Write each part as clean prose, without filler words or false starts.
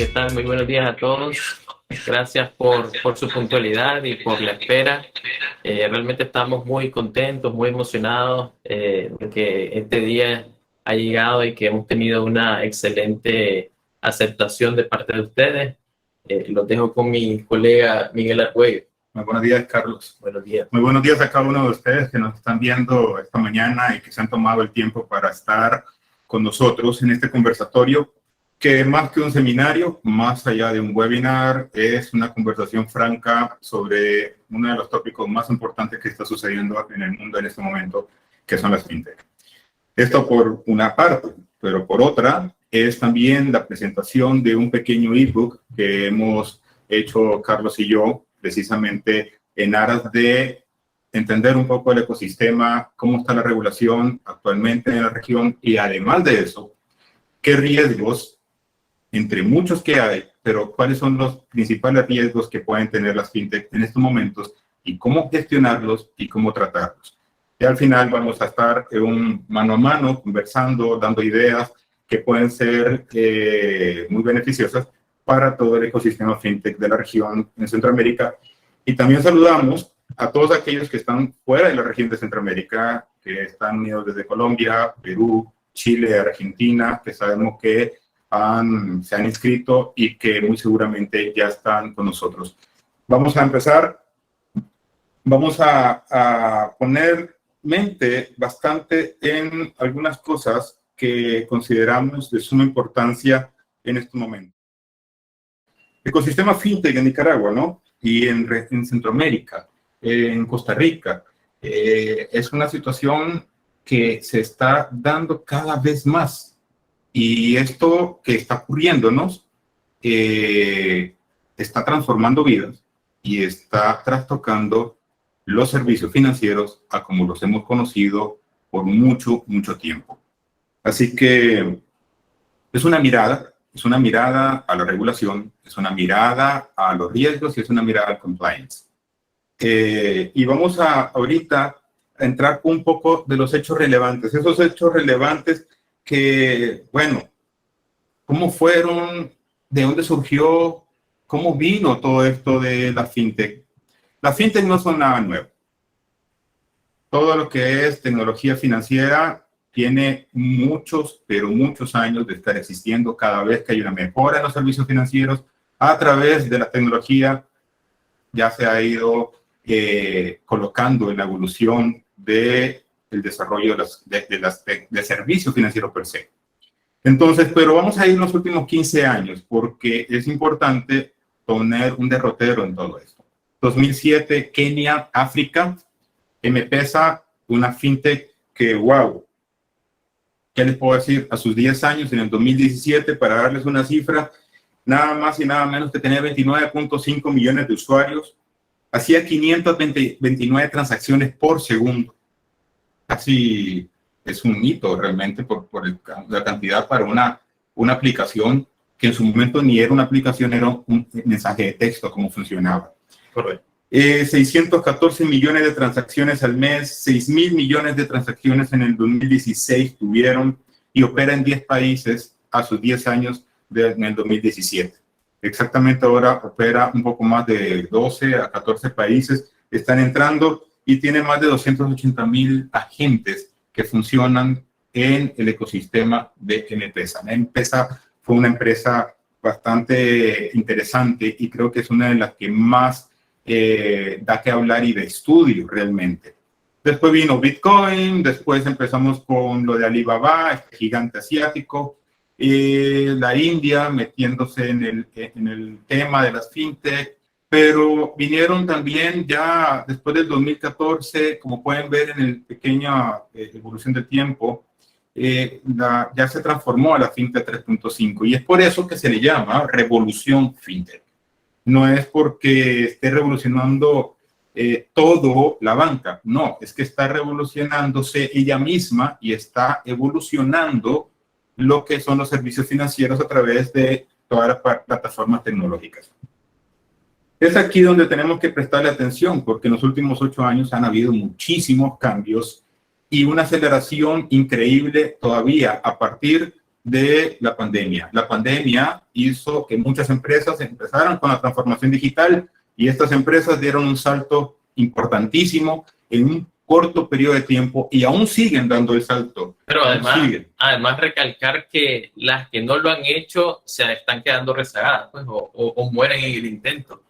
¿Qué tal? Muy buenos días a todos. Gracias por su puntualidad y por la espera. Realmente estamos muy contentos, muy emocionados de que este día ha llegado y que hemos tenido una excelente aceptación de parte de ustedes. Los dejo con mi colega Miguel Argüello. Muy buenos días, Carlos. Buenos días. Muy buenos días a cada uno de ustedes que nos están viendo esta mañana y que se han tomado el tiempo para estar con nosotros en este conversatorio, que más que un seminario, más allá de un webinar, es una conversación franca sobre uno de los tópicos más importantes que está sucediendo en el mundo en este momento, que son las fintech. Esto por una parte, pero por otra es también la presentación de un pequeño ebook que hemos hecho Carlos y yo, precisamente en aras de entender un poco el ecosistema, cómo está la regulación actualmente en la región y además de eso, qué riesgos, entre muchos que hay, pero cuáles son los principales riesgos que pueden tener las fintech en estos momentos y cómo gestionarlos y cómo tratarlos. Y al final vamos a estar en un mano a mano, conversando, dando ideas que pueden ser muy beneficiosas para todo el ecosistema fintech de la región en Centroamérica. Y también saludamos a todos aquellos que están fuera de la región de Centroamérica, que están unidos desde Colombia, Perú, Chile, Argentina, que sabemos que se han inscrito y que muy seguramente ya están con nosotros. Vamos a empezar. Vamos a poner mente bastante en algunas cosas que consideramos de suma importancia en este momento. El ecosistema fintech en Nicaragua, ¿no? Y en Centroamérica, en Costa Rica, es una situación que se está dando cada vez más. Y esto que está ocurriéndonos está transformando vidas y está trastocando los servicios financieros a como los hemos conocido por mucho, mucho tiempo. Así que es una mirada a la regulación, es una mirada a los riesgos y es una mirada al compliance. Y vamos ahorita a entrar un poco de los hechos relevantes, esos hechos relevantes que, bueno, ¿cómo fueron? ¿De dónde surgió? ¿Cómo vino todo esto de la fintech? Las fintech no son nada nuevo. Todo lo que es tecnología financiera tiene muchos, pero muchos años de estar existiendo. Cada vez que hay una mejora en los servicios financieros, a través de la tecnología, ya se ha ido colocando en la evolución del desarrollo de servicios financieros per se. Entonces, pero vamos a ir los últimos 15 años, porque es importante poner un derrotero en todo esto. 2007, Kenia, África, M-Pesa, una fintech que, wow, ¿qué les puedo decir? A sus 10 años, en el 2017, para darles una cifra, nada más y nada menos que tenía 29.5 millones de usuarios, hacía 529 transacciones por segundo. Casi es un hito realmente por la cantidad para una aplicación que en su momento ni era una aplicación, era un mensaje de texto, cómo funcionaba. Correcto. 614 millones de transacciones al mes, 6.000 millones de transacciones en el 2016 tuvieron y opera en 10 países a sus 10 años en el 2017. Exactamente ahora opera un poco más de 12 a 14 países, están entrando y tiene más de 280.000 agentes que funcionan en el ecosistema de M-Pesa. M-Pesa fue una empresa bastante interesante y creo que es una de las que más da que hablar y de estudio realmente. Después vino Bitcoin, después empezamos con lo de Alibaba, este gigante asiático, la India metiéndose en el tema de las fintech, pero vinieron también ya después del 2014, como pueden ver en el pequeña evolución del tiempo, ya se transformó a la fintech 3.5 y es por eso que se le llama revolución fintech. No es porque esté revolucionando todo la banca, no, es que está revolucionándose ella misma y está evolucionando lo que son los servicios financieros a través de todas las plataformas tecnológicas. Es aquí donde tenemos que prestarle atención, porque en los últimos 8 años han habido muchísimos cambios y una aceleración increíble todavía a partir de la pandemia. La pandemia hizo que muchas empresas empezaran con la transformación digital y estas empresas dieron un salto importantísimo en un corto periodo de tiempo y aún siguen dando el salto. Pero además recalcar que las que no lo han hecho se están quedando rezagadas, pues, o mueren en el intento.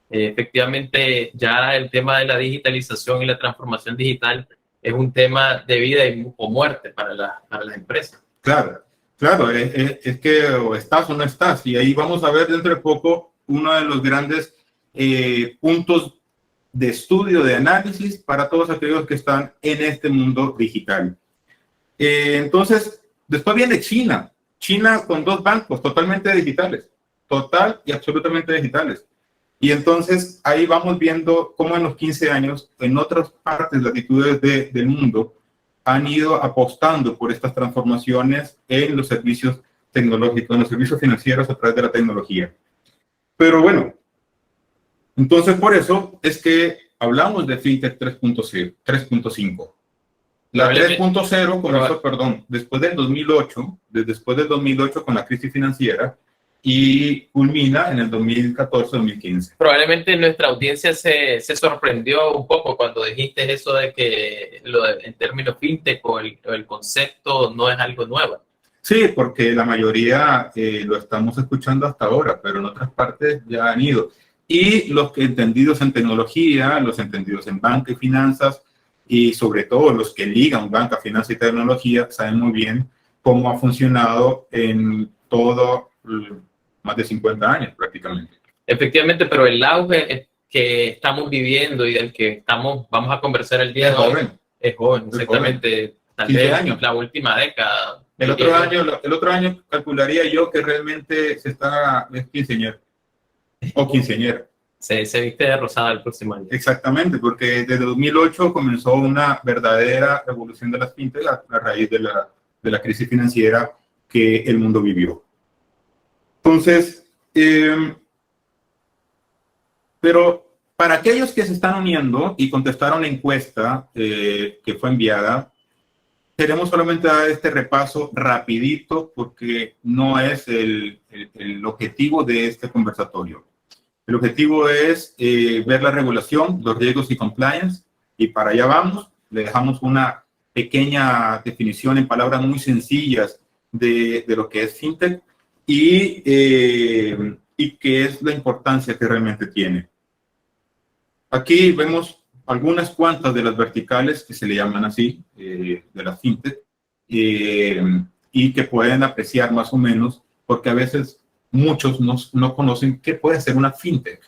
Efectivamente, ya el tema de la digitalización y la transformación digital es un tema de vida o muerte para las empresas. Claro, claro, es que o estás o no estás. Y ahí vamos a ver dentro de poco uno de los grandes puntos de estudio, de análisis para todos aquellos que están en este mundo digital. Entonces, después viene China. China con 2 bancos totalmente digitales, total y absolutamente digitales. Y entonces ahí vamos viendo cómo en los 15 años, en otras partes, latitudes del mundo, han ido apostando por estas transformaciones en los servicios tecnológicos, en los servicios financieros a través de la tecnología. Pero bueno, entonces por eso es que hablamos de FinTech 3.5. La 3.0 comenzó, perdón, después del 2008 con la crisis financiera, y culmina en el 2014-2015. Probablemente nuestra audiencia se sorprendió un poco cuando dijiste eso de que en términos fintech o el concepto no es algo nuevo. Sí, porque la mayoría lo estamos escuchando hasta ahora, pero en otras partes ya han ido. Y los que entendidos en tecnología, los entendidos en banca y finanzas, y sobre todo los que ligan banca, finanzas y tecnología, saben muy bien cómo ha funcionado en todo más de 50 años prácticamente. Efectivamente, pero el auge que estamos viviendo y del que vamos a conversar el día de hoy es joven, exactamente. Tal vez años. La última década. El otro año calcularía yo que realmente es quinceañero o quinceañera. Se viste de rosada el próximo año. Exactamente, porque desde 2008 comenzó una verdadera revolución de las fintech a raíz de la crisis financiera que el mundo vivió. Entonces, pero para aquellos que se están uniendo y contestaron la encuesta que fue enviada, queremos solamente dar este repaso rapidito porque no es el objetivo de este conversatorio. El objetivo es ver la regulación, los riesgos y compliance, y para allá vamos. Le dejamos una pequeña definición en palabras muy sencillas de lo que es fintech y qué es la importancia que realmente tiene. Aquí vemos algunas cuantas de las verticales que se le llaman así, de la fintech, y que pueden apreciar más o menos, porque a veces muchos no conocen qué puede ser una fintech.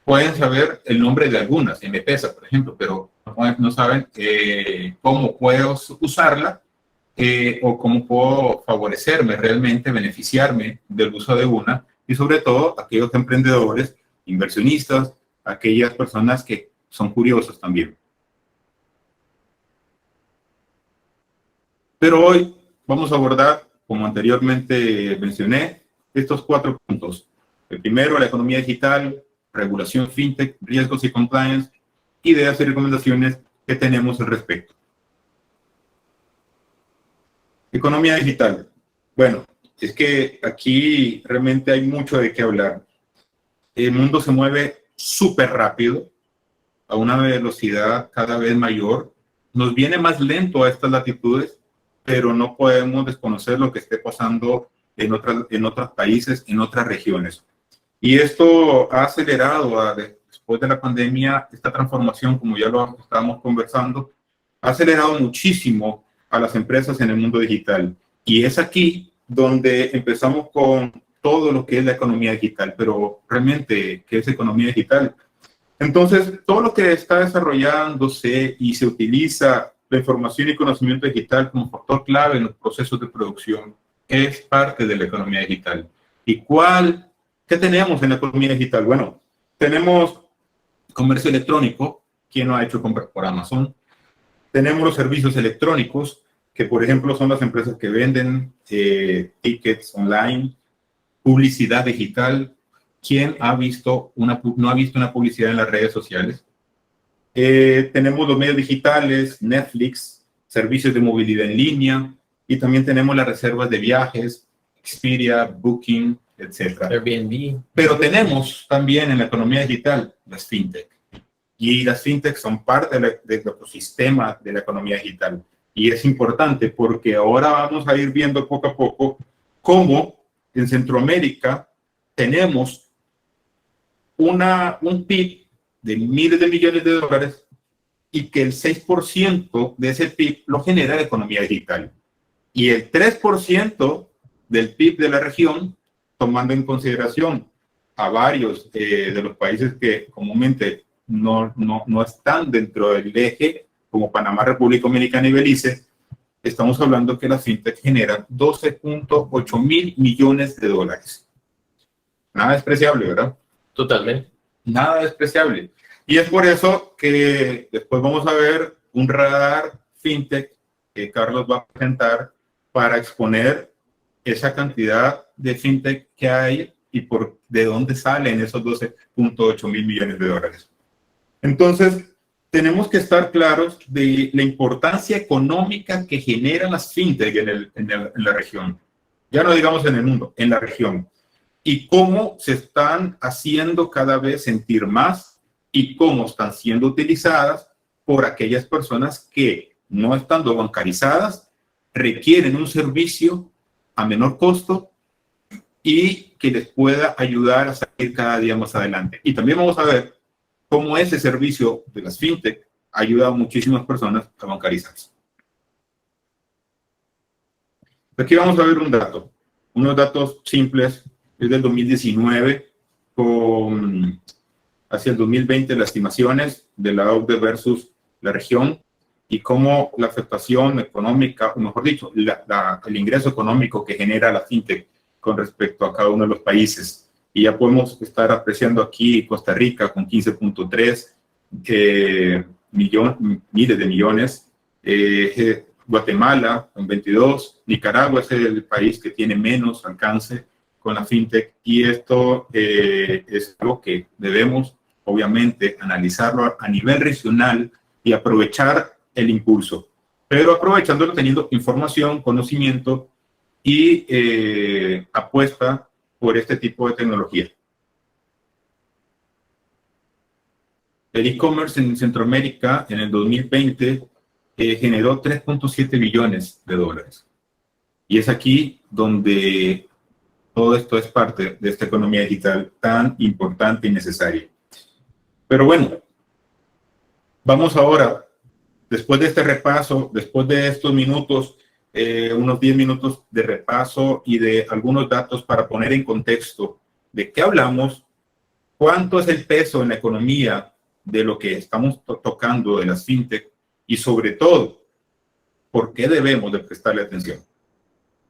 Pueden saber el nombre de algunas, M-Pesa, por ejemplo, pero no saben cómo puedo usarla o cómo puedo favorecerme realmente, beneficiarme del uso de una, y sobre todo aquellos emprendedores, inversionistas, aquellas personas que son curiosos también. Pero hoy vamos a abordar, como anteriormente mencioné, estos 4 puntos. El primero, la economía digital, regulación fintech, riesgos y compliance, ideas y recomendaciones que tenemos al respecto. Economía digital. Bueno, es que aquí realmente hay mucho de qué hablar. El mundo se mueve súper rápido, a una velocidad cada vez mayor. Nos viene más lento a estas latitudes, pero no podemos desconocer lo que esté pasando en otros países, en otras regiones. Y esto ha acelerado, después de la pandemia, esta transformación, como ya lo estábamos conversando, ha acelerado muchísimo a las empresas en el mundo digital. Y es aquí donde empezamos con todo lo que es la economía digital. Pero realmente, ¿qué es economía digital? Entonces, todo lo que está desarrollándose y se utiliza la información y conocimiento digital como factor clave en los procesos de producción es parte de la economía digital. ¿Y qué tenemos en la economía digital? Bueno, tenemos comercio electrónico. ¿Quién no ha hecho compras por Amazon? Tenemos los servicios electrónicos, que por ejemplo son las empresas que venden tickets online, publicidad digital. ¿Quién no ha visto una publicidad en las redes sociales? Tenemos los medios digitales, Netflix, servicios de movilidad en línea, Y también tenemos las reservas de viajes, Expedia, Booking, etcétera. Airbnb. Pero tenemos también en la economía digital las fintech. Y las fintech son parte del ecosistema de la economía digital. Y es importante porque ahora vamos a ir viendo poco a poco cómo en Centroamérica tenemos un PIB de miles de millones de dólares y que el 6% de ese PIB lo genera la economía digital. Y el 3% del PIB de la región, tomando en consideración a varios de los países que comúnmente no están dentro del eje, como Panamá, República Dominicana y Belice, estamos hablando que la fintech genera 12.8 mil millones de dólares. Nada despreciable, ¿verdad? Totalmente. Nada despreciable. Y es por eso que después vamos a ver un radar fintech que Carlos va a presentar para exponer esa cantidad de fintech que hay y de dónde salen esos 12.8 mil millones de dólares. Entonces, tenemos que estar claros de la importancia económica que generan las fintech en la región. Ya no digamos en el mundo, en la región. Y cómo se están haciendo cada vez sentir más y cómo están siendo utilizadas por aquellas personas que, no estando bancarizadas, requieren un servicio a menor costo y que les pueda ayudar a salir cada día más adelante. Y también vamos a ver cómo ese servicio de las fintech ayuda a muchísimas personas a bancarizarse. Aquí vamos a ver un dato, unos datos simples, es del 2019, hacia el 2020 las estimaciones de la OCDE versus la región y cómo la afectación económica, o mejor dicho, el ingreso económico que genera la fintech con respecto a cada uno de los países. Y ya podemos estar apreciando aquí Costa Rica con 15.3 miles de millones, Guatemala con 22, Nicaragua es el país que tiene menos alcance con la fintech y esto es lo que debemos obviamente analizarlo a nivel regional y aprovechar el impulso, pero aprovechándolo teniendo información, conocimiento y apuesta por este tipo de tecnología. El e-commerce en Centroamérica en el 2020 generó 3.7 billones de dólares. Y es aquí donde todo esto es parte de esta economía digital tan importante y necesaria. Pero bueno, vamos ahora, después de este repaso, después de estos minutos, unos 10 minutos de repaso y de algunos datos para poner en contexto de qué hablamos, cuánto es el peso en la economía de lo que estamos tocando de las fintech y sobre todo, por qué debemos de prestarle atención.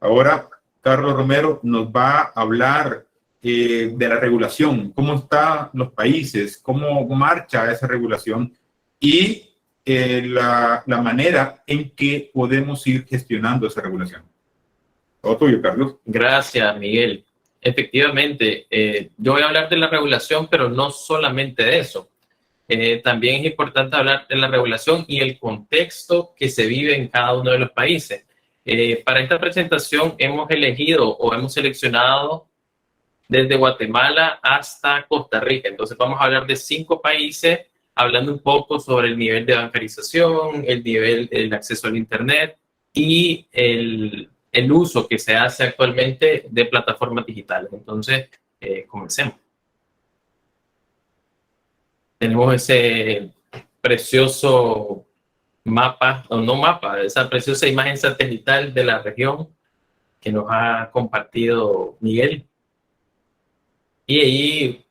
Ahora, Carlos Romero nos va a hablar de la regulación, cómo están los países, cómo marcha esa regulación y la manera en que podemos ir gestionando esa regulación. Todo tuyo, Carlos. Gracias, Miguel. Efectivamente, yo voy a hablar de la regulación, pero no solamente de eso. También es importante hablar de la regulación y el contexto que se vive en cada uno de los países. Para esta presentación hemos elegido o hemos seleccionado desde Guatemala hasta Costa Rica. Entonces vamos a hablar de 5 países, hablando un poco sobre el nivel de bancarización, el nivel del acceso al Internet y el uso que se hace actualmente de plataformas digitales. Entonces, comencemos. Tenemos ese precioso mapa, o no mapa, esa preciosa imagen satelital de la región que nos ha compartido Miguel. Y ahí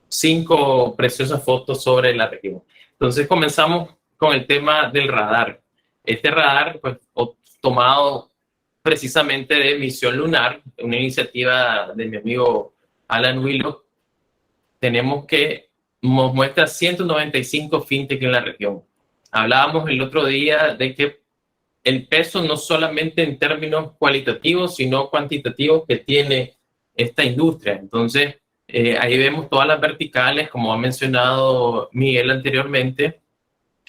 5 preciosas fotos sobre la región. Entonces comenzamos con el tema del radar. Este radar, pues, tomado precisamente de Misión Lunar, una iniciativa de mi amigo Alan Willock, tenemos que nos muestra 195 fintech en la región. Hablábamos el otro día de que el peso no solamente en términos cualitativos, sino cuantitativos que tiene esta industria. Entonces, ahí vemos todas las verticales, como ha mencionado Miguel anteriormente,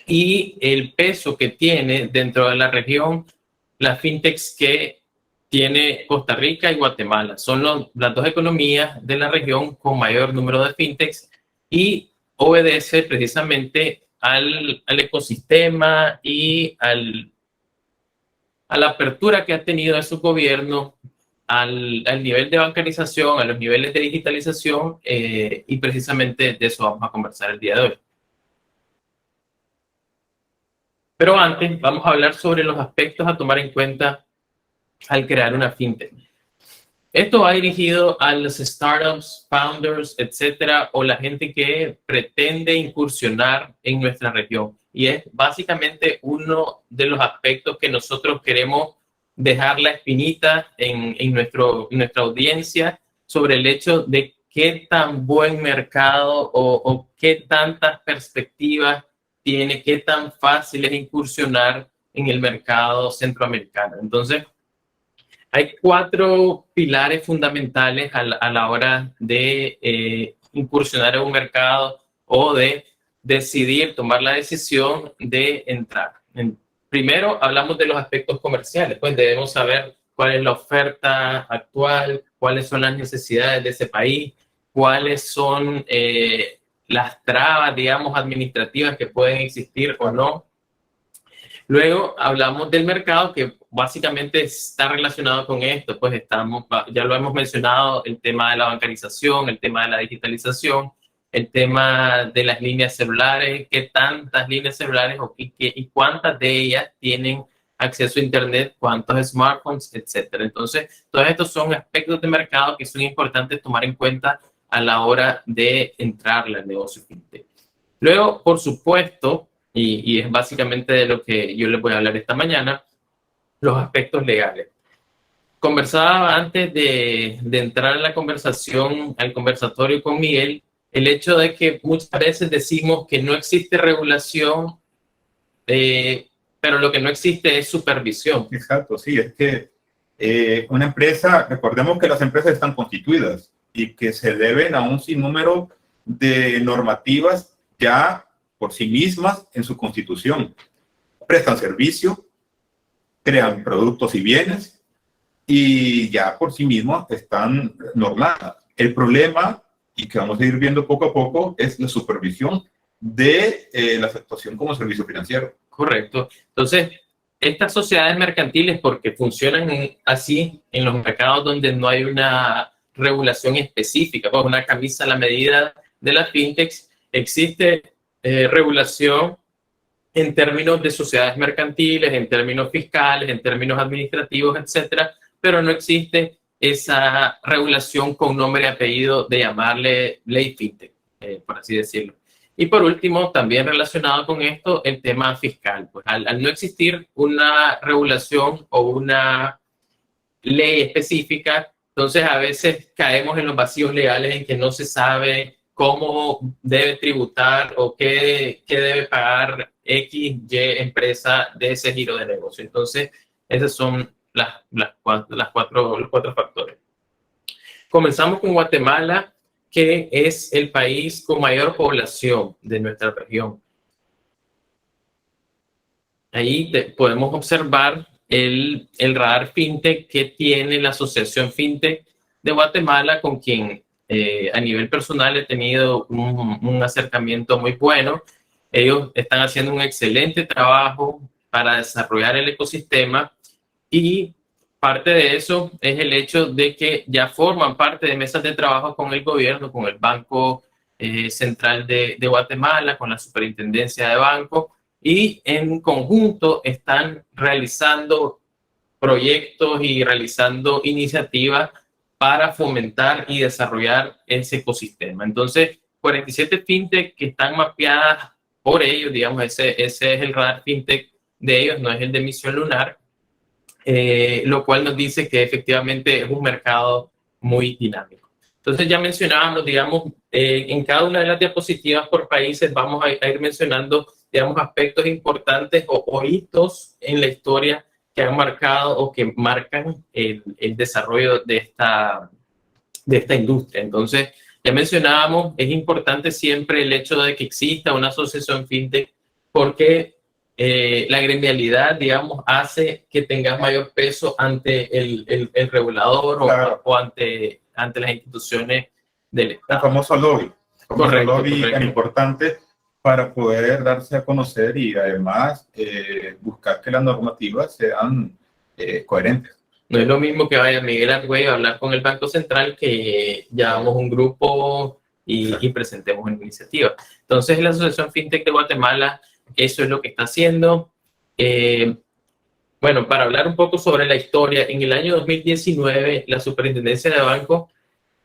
y el peso que tiene dentro de la región las fintechs que tiene Costa Rica y Guatemala. Son las dos economías de la región con mayor número de fintechs y obedece precisamente al ecosistema y a la apertura que ha tenido su gobierno al nivel de bancarización, a los niveles de digitalización, y precisamente de eso vamos a conversar el día de hoy. Pero antes vamos a hablar sobre los aspectos a tomar en cuenta al crear una fintech. Esto va dirigido a los startups, founders, etcétera, o la gente que pretende incursionar en nuestra región. Y es básicamente uno de los aspectos que nosotros queremos dejar la espinita en nuestra audiencia sobre el hecho de qué tan buen mercado o qué tantas perspectivas tiene, qué tan fácil es incursionar en el mercado centroamericano. Entonces, hay 4 pilares fundamentales a la hora de incursionar en un mercado o de decidir, tomar la decisión de entrar. Primero, hablamos de los aspectos comerciales. Pues debemos saber cuál es la oferta actual, cuáles son las necesidades de ese país, cuáles son las trabas, digamos, administrativas que pueden existir o no. Luego hablamos del mercado, que básicamente está relacionado con esto, pues ya lo hemos mencionado, el tema de la bancarización, el tema de la digitalización, el tema de las líneas celulares, qué tantas líneas celulares y cuántas de ellas tienen acceso a Internet, cuántos smartphones, etcétera. Entonces, todos estos son aspectos de mercado que son importantes tomar en cuenta a la hora de entrar al negocio fintech. Luego, por supuesto, y es básicamente de lo que yo les voy a hablar esta mañana, los aspectos legales. Conversaba antes de entrar a la conversación, al conversatorio con Miguel, el hecho de que muchas veces decimos que no existe regulación, pero lo que no existe es supervisión. Exacto, sí, es que una empresa, recordemos que las empresas están constituidas y que se deben a un sinnúmero de normativas ya por sí mismas en su constitución. Prestan servicio, crean productos y bienes y ya por sí mismos están normadas. El problema, y que vamos a ir viendo poco a poco, es la supervisión de la actuación como servicio financiero. Correcto. Entonces, estas sociedades mercantiles, porque funcionan así en los mercados donde no hay una regulación específica, pues una camisa a la medida de las fintechs, existe regulación en términos de sociedades mercantiles, en términos fiscales, en términos administrativos, etcétera, pero no existe esa regulación con nombre y apellido de llamarle ley fintech, por así decirlo. Y por último, también relacionado con esto, el tema fiscal. Pues al no existir una regulación o una ley específica, entonces a veces caemos en los vacíos legales en que no se sabe cómo debe tributar o qué debe pagar X, Y empresa de ese giro de negocio. Entonces, esos son los cuatro factores. Comenzamos con Guatemala, que es el país con mayor población de nuestra región. Ahí podemos observar el radar fintech que tiene la Asociación Fintech de Guatemala, con quien a nivel personal he tenido un acercamiento muy bueno. Ellos están haciendo un excelente trabajo para desarrollar el ecosistema y parte de eso es el hecho de que ya forman parte de mesas de trabajo con el gobierno, con el Banco Central de Guatemala, con la Superintendencia de Banco, y en conjunto están realizando proyectos y realizando iniciativas para fomentar y desarrollar ese ecosistema. Entonces, 47 fintech que están mapeadas por ellos, digamos, ese es el radar fintech de ellos, no es el de Misión Lunar, lo cual nos dice que efectivamente es un mercado muy dinámico. Entonces ya mencionábamos, digamos, en cada una de las diapositivas por países vamos a ir mencionando, digamos, aspectos importantes o hitos en la historia que han marcado o que marcan el desarrollo de esta industria. Entonces, ya mencionábamos, es importante siempre el hecho de que exista una asociación fintech porque la gremialidad, digamos, hace que tengas mayor peso ante el regulador Claro. o ante las instituciones del El Estado. famoso lobby. El famoso Correcto, lobby correcto. tan importante para poder darse a conocer y además buscar que las normativas sean coherentes. No es lo mismo que vaya Miguel Argüello a hablar con el Banco Central que llamamos un grupo y presentemos una iniciativa. Entonces, la Asociación FinTech de Guatemala, eso es lo que está haciendo. Bueno, para hablar un poco sobre la historia, en el año 2019, la Superintendencia de Bancos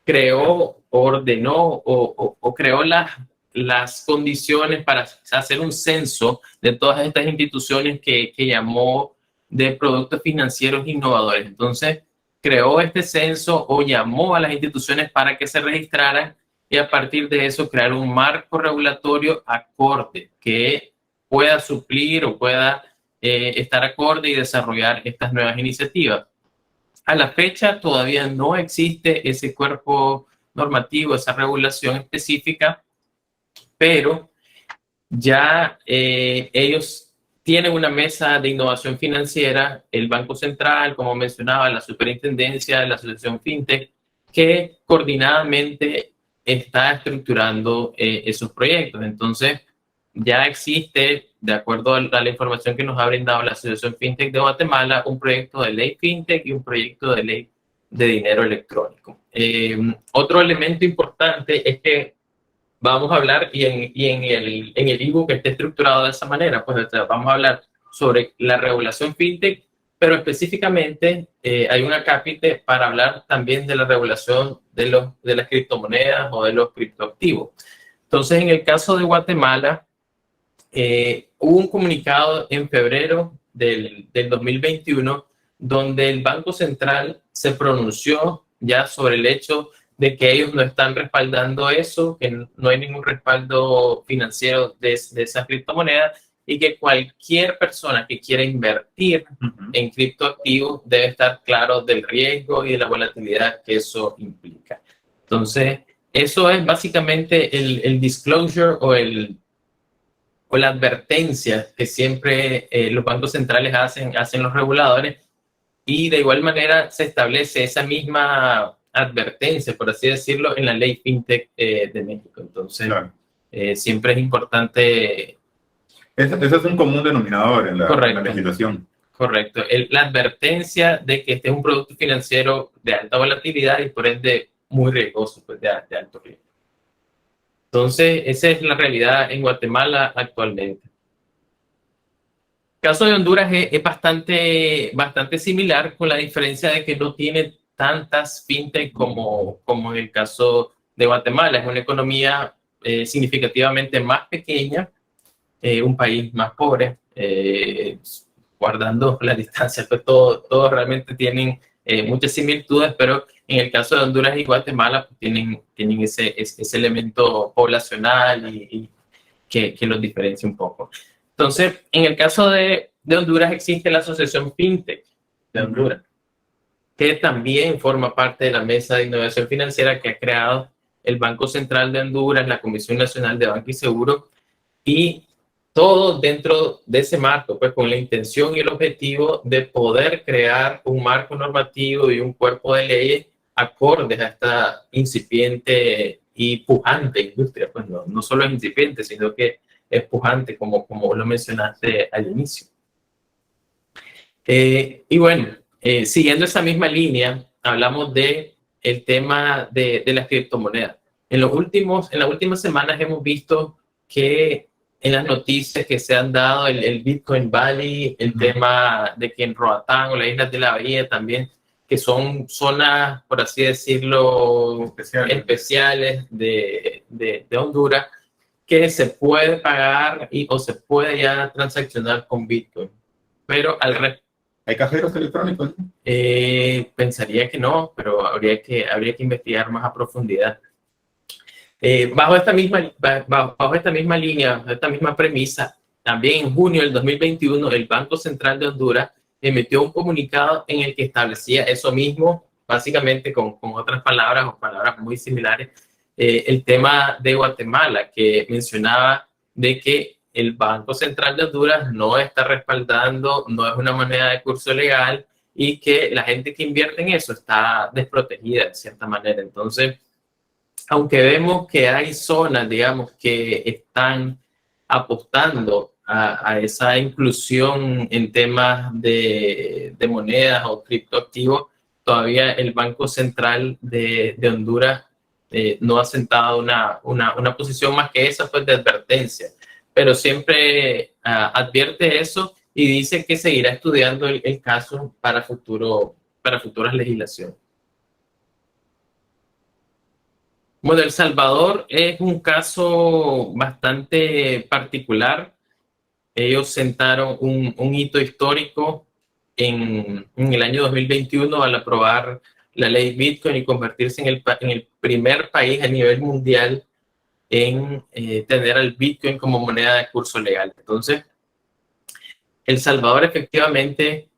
creó, ordenó o creó las condiciones para hacer un censo de todas estas instituciones que llamó de productos financieros innovadores. Entonces, creó este censo o llamó a las instituciones para que se registraran y a partir de eso crear un marco regulatorio acorde que pueda suplir o pueda estar acorde y desarrollar estas nuevas iniciativas. A la fecha todavía no existe ese cuerpo normativo, esa regulación específica, pero ya ellos tienen una mesa de innovación financiera, el Banco Central, como mencionaba, la Superintendencia, la Asociación FinTech, que coordinadamente está estructurando esos proyectos. Entonces, ya existe, de acuerdo a la información que nos ha brindado la Asociación FinTech de Guatemala, un proyecto de ley FinTech y un proyecto de ley de dinero electrónico. Otro elemento importante es que vamos a hablar, y en el ebook esté estructurado de esa manera, pues vamos a hablar sobre la regulación FinTech, pero específicamente hay un acápite para hablar también de la regulación de las criptomonedas o de los criptoactivos. Entonces, en el caso de Guatemala, hubo un comunicado en febrero del 2021 donde el Banco Central se pronunció ya sobre el hecho de que ellos no están respaldando eso, que no hay ningún respaldo financiero de esas criptomonedas y que cualquier persona que quiera invertir en criptoactivos debe estar claro del riesgo y de la volatilidad que eso implica. Entonces, eso es básicamente el disclosure o la advertencia que siempre los bancos centrales hacen los reguladores, y de igual manera se establece esa misma advertencia, por así decirlo, en la ley FinTech de México. Entonces, claro, siempre es importante. Ese es un común denominador en la legislación. Correcto. La advertencia de que este es un producto financiero de alta volatilidad y por ende muy riesgoso, pues de alto riesgo. Entonces, esa es la realidad en Guatemala actualmente. El caso de Honduras es bastante similar, con la diferencia de que no tiene tantas fintech como en el caso de Guatemala. Es una economía significativamente más pequeña, un país más pobre, guardando la distancia, pues todos realmente tienen muchas similitudes, pero en el caso de Honduras y Guatemala pues tienen ese elemento poblacional y que los diferencia un poco. Entonces, en el caso de Honduras existe la Asociación FinTech de Honduras, que también forma parte de la Mesa de Innovación Financiera que ha creado el Banco Central de Honduras, la Comisión Nacional de Banco y Seguro, y todo dentro de ese marco, pues con la intención y el objetivo de poder crear un marco normativo y un cuerpo de leyes acordes a esta incipiente y pujante industria. Pues no solo es incipiente, sino que es pujante, como lo mencionaste al inicio. Y bueno, siguiendo esa misma línea, hablamos del tema de las criptomonedas. En las últimas semanas hemos visto que en las noticias que se han dado, el Bitcoin Valley, el tema de que en Roatán o las Islas de la Bahía también, que son zonas, por así decirlo, especiales de Honduras, que se puede pagar o se puede ya transaccionar con Bitcoin. Pero ¿hay cajeros electrónicos? Pensaría que no, pero habría que investigar más a profundidad. Bajo esta misma línea, bajo esta misma premisa, también en junio del 2021, el Banco Central de Honduras emitió un comunicado en el que establecía eso mismo, básicamente con otras palabras o palabras muy similares, el tema de Guatemala, que mencionaba de que el Banco Central de Honduras no está respaldando, no es una moneda de curso legal y que la gente que invierte en eso está desprotegida de cierta manera. Entonces, aunque vemos que hay zonas, digamos, que están apostando a esa inclusión en temas de monedas o criptoactivos, todavía el Banco Central de Honduras no ha sentado una posición más que esa, pues, de advertencia. Pero siempre advierte eso y dice que seguirá estudiando el caso para futuras legislaciones. Bueno, El Salvador es un caso bastante particular. Ellos sentaron un hito histórico en el año 2021 al aprobar la ley Bitcoin y convertirse en el primer país a nivel mundial en tener al Bitcoin como moneda de curso legal. Entonces, El Salvador efectivamente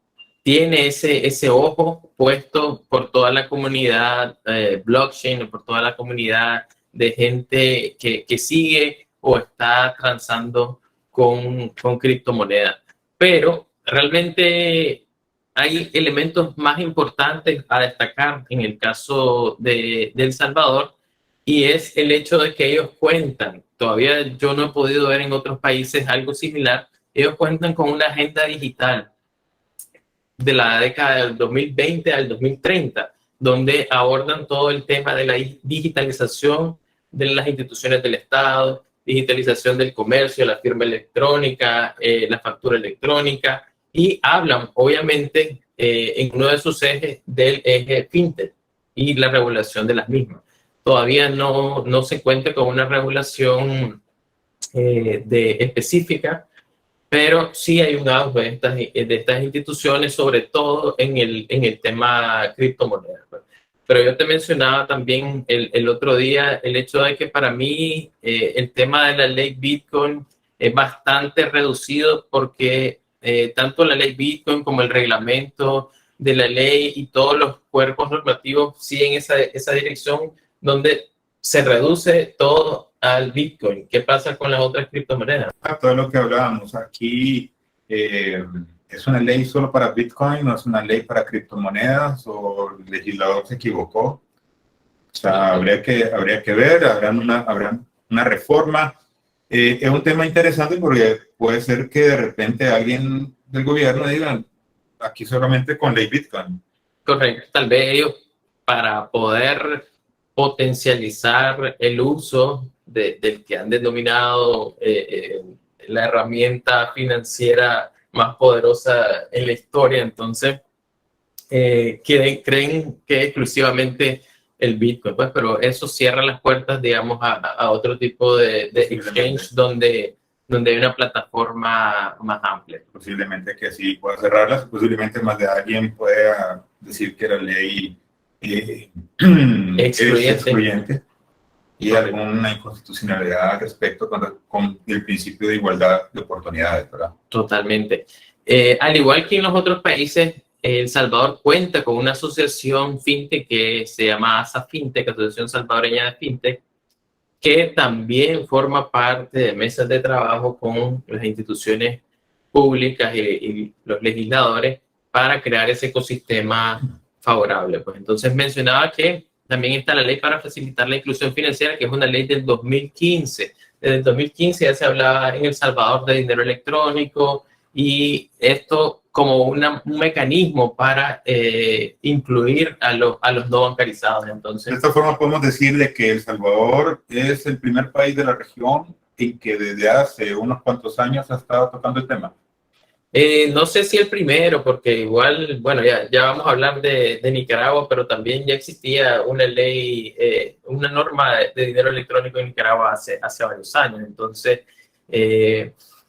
tiene ese ojo puesto por toda la comunidad blockchain, por toda la comunidad de gente que sigue o está transando con criptomonedas. Pero realmente hay elementos más importantes a destacar en el caso de El Salvador, y es el hecho de que ellos cuentan, todavía yo no he podido ver en otros países algo similar, ellos cuentan con una agenda digital de la década del 2020 al 2030, donde abordan todo el tema de la digitalización de las instituciones del Estado, digitalización del comercio, la firma electrónica, la factura electrónica, y hablan, obviamente, en uno de sus ejes del eje fintech y la regulación de las mismas. Todavía no se cuenta con una regulación específica, pero sí hay un auge de estas instituciones, sobre todo en el tema criptomonedas. Pero yo te mencionaba también el otro día el hecho de que para mí el tema de la ley Bitcoin es bastante reducido, porque tanto la ley Bitcoin como el reglamento de la ley y todos los cuerpos normativos siguen esa dirección, donde se reduce todo al Bitcoin. ¿Qué pasa con las otras criptomonedas? Todo lo que hablábamos aquí, ¿es una ley solo para Bitcoin, no es una ley para criptomonedas, o el legislador se equivocó? O sea, habría que ver, habrá una reforma. Es un tema interesante porque puede ser que de repente alguien del gobierno diga, aquí solamente con ley Bitcoin. Correcto, tal vez ellos, para poder potencializar el uso del que han denominado la herramienta financiera más poderosa en la historia, entonces creen que exclusivamente el Bitcoin, pues, pero eso cierra las puertas, digamos, a otro tipo de exchange donde hay una plataforma más amplia. Posiblemente que sí pueda cerrarlas, posiblemente más de alguien pueda decir que la ley es excluyente y alguna inconstitucionalidad al respecto con el principio de igualdad de oportunidades, ¿verdad? Totalmente. Al igual que en los otros países, El Salvador cuenta con una asociación fintech que se llama ASA Fintech, Asociación Salvadoreña de Fintech, que también forma parte de mesas de trabajo con las instituciones públicas y los legisladores para crear ese ecosistema favorable. Pues entonces mencionaba que también está la ley para facilitar la inclusión financiera, que es una ley del 2015. Desde el 2015 ya se hablaba en El Salvador de dinero electrónico, y esto como un mecanismo para incluir a los no bancarizados. Entonces, de esta forma podemos decir de que El Salvador es el primer país de la región en que desde hace unos cuantos años ha estado tocando el tema. No sé si el primero, porque igual, bueno, ya vamos a hablar de Nicaragua, pero también ya existía una ley, una norma de dinero electrónico en Nicaragua hace varios años. Entonces,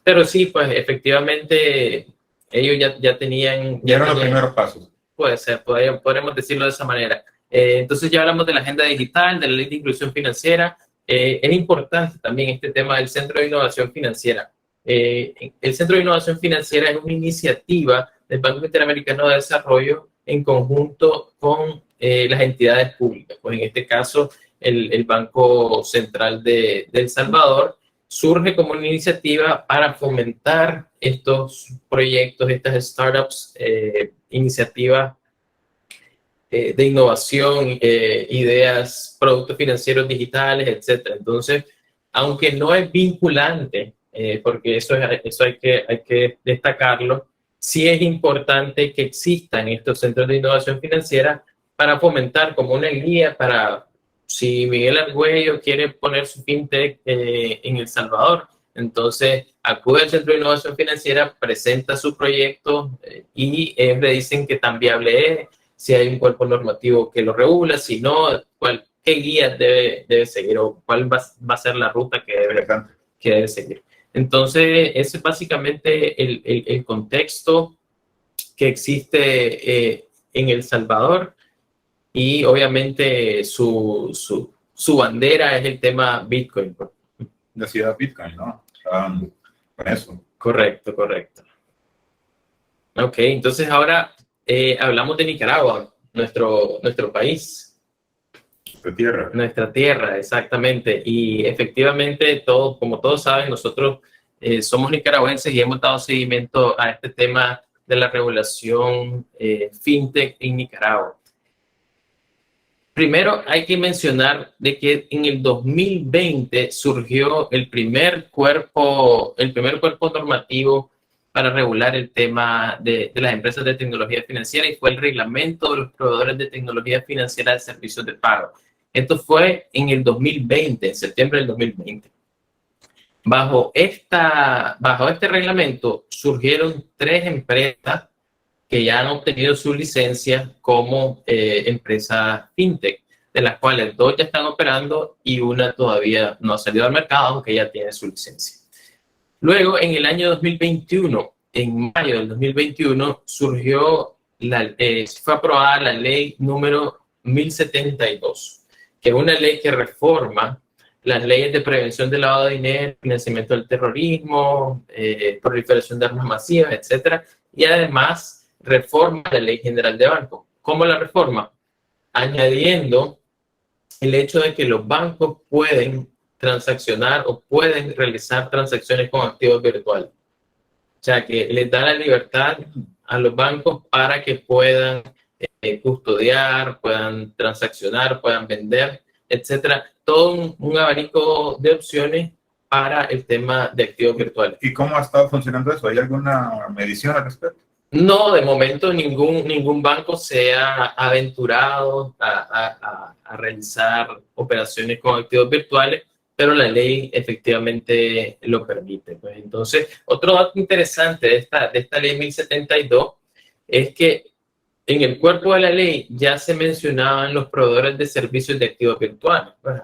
pero sí, pues efectivamente ellos ya tenían... Ya eran los primeros pasos. Puede ser, podremos decirlo de esa manera. Entonces ya hablamos de la agenda digital, de la ley de inclusión financiera. Es importante también este tema del Centro de Innovación Financiera. El Centro de Innovación Financiera es una iniciativa del Banco Interamericano de Desarrollo en conjunto con las entidades públicas, pues en este caso el Banco Central de El Salvador. surge como una iniciativa para fomentar estos proyectos, estas startups, iniciativas de innovación, ideas, productos financieros digitales, etcétera. Entonces, aunque no es vinculante, porque eso hay que destacarlo, sí es importante que existan estos centros de innovación financiera para fomentar como una guía para si Miguel Argüello quiere poner su fintech en El Salvador. Entonces, acude al Centro de Innovación Financiera, presenta su proyecto y le dicen que tan viable es, si hay un cuerpo normativo que lo regula, si no, qué guías debe seguir o cuál va a ser la ruta que debe seguir. Entonces, ese es básicamente el contexto que existe en El Salvador y obviamente su bandera es el tema Bitcoin. La ciudad Bitcoin, ¿no? Con eso. Correcto. Ok, entonces ahora hablamos de Nicaragua, nuestro país. Nuestra tierra, exactamente. Y efectivamente, como todos saben, nosotros somos nicaragüenses y hemos dado seguimiento a este tema de la regulación fintech en Nicaragua. Primero hay que mencionar de que en el 2020 surgió el primer cuerpo normativo para regular el tema de las empresas de tecnología financiera y fue el Reglamento de los Proveedores de Tecnología Financiera de Servicios de Pago. Esto fue en el 2020, en septiembre del 2020. Bajo este reglamento surgieron 3 empresas que ya han obtenido su licencia como empresa fintech, de las cuales 2 ya están operando y una todavía no ha salido al mercado, aunque ya tiene su licencia. Luego, en el año 2021, en mayo del 2021, fue aprobada la ley número 1072, que es una ley que reforma las leyes de prevención del lavado de dinero, financiamiento del terrorismo, proliferación de armas masivas, etcétera, y además reforma la Ley General de Bancos. ¿Cómo la reforma? Añadiendo el hecho de que los bancos pueden transaccionar o pueden realizar transacciones con activos virtuales. O sea, que les da la libertad a los bancos para que puedan custodiar, puedan transaccionar, puedan vender, etcétera. Todo un abanico de opciones para el tema de activos virtuales. ¿Y cómo ha estado funcionando eso? ¿Hay alguna medición al respecto? No, de momento ningún banco se ha aventurado a realizar operaciones con activos virtuales, pero la ley efectivamente lo permite. Pues. Entonces, otro dato interesante de esta ley 1072 es que en el cuerpo de la ley ya se mencionaban los proveedores de servicios de activos virtuales. Pues,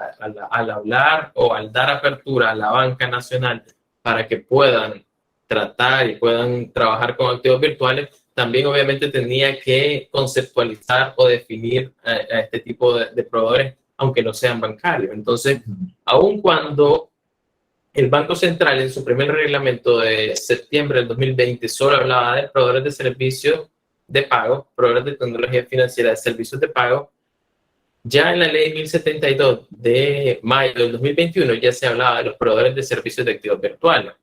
al hablar o al dar apertura a la banca nacional para que puedan tratar y puedan trabajar con activos virtuales, también obviamente tenía que conceptualizar o definir a este tipo de proveedores, aunque no sean bancarios. Entonces, aun cuando el Banco Central en su primer reglamento de septiembre del 2020 solo hablaba de proveedores de servicios de pago, proveedores de tecnología financiera de servicios de pago, ya en la ley 1072 de mayo del 2021 ya se hablaba de los proveedores de servicios de activos virtuales.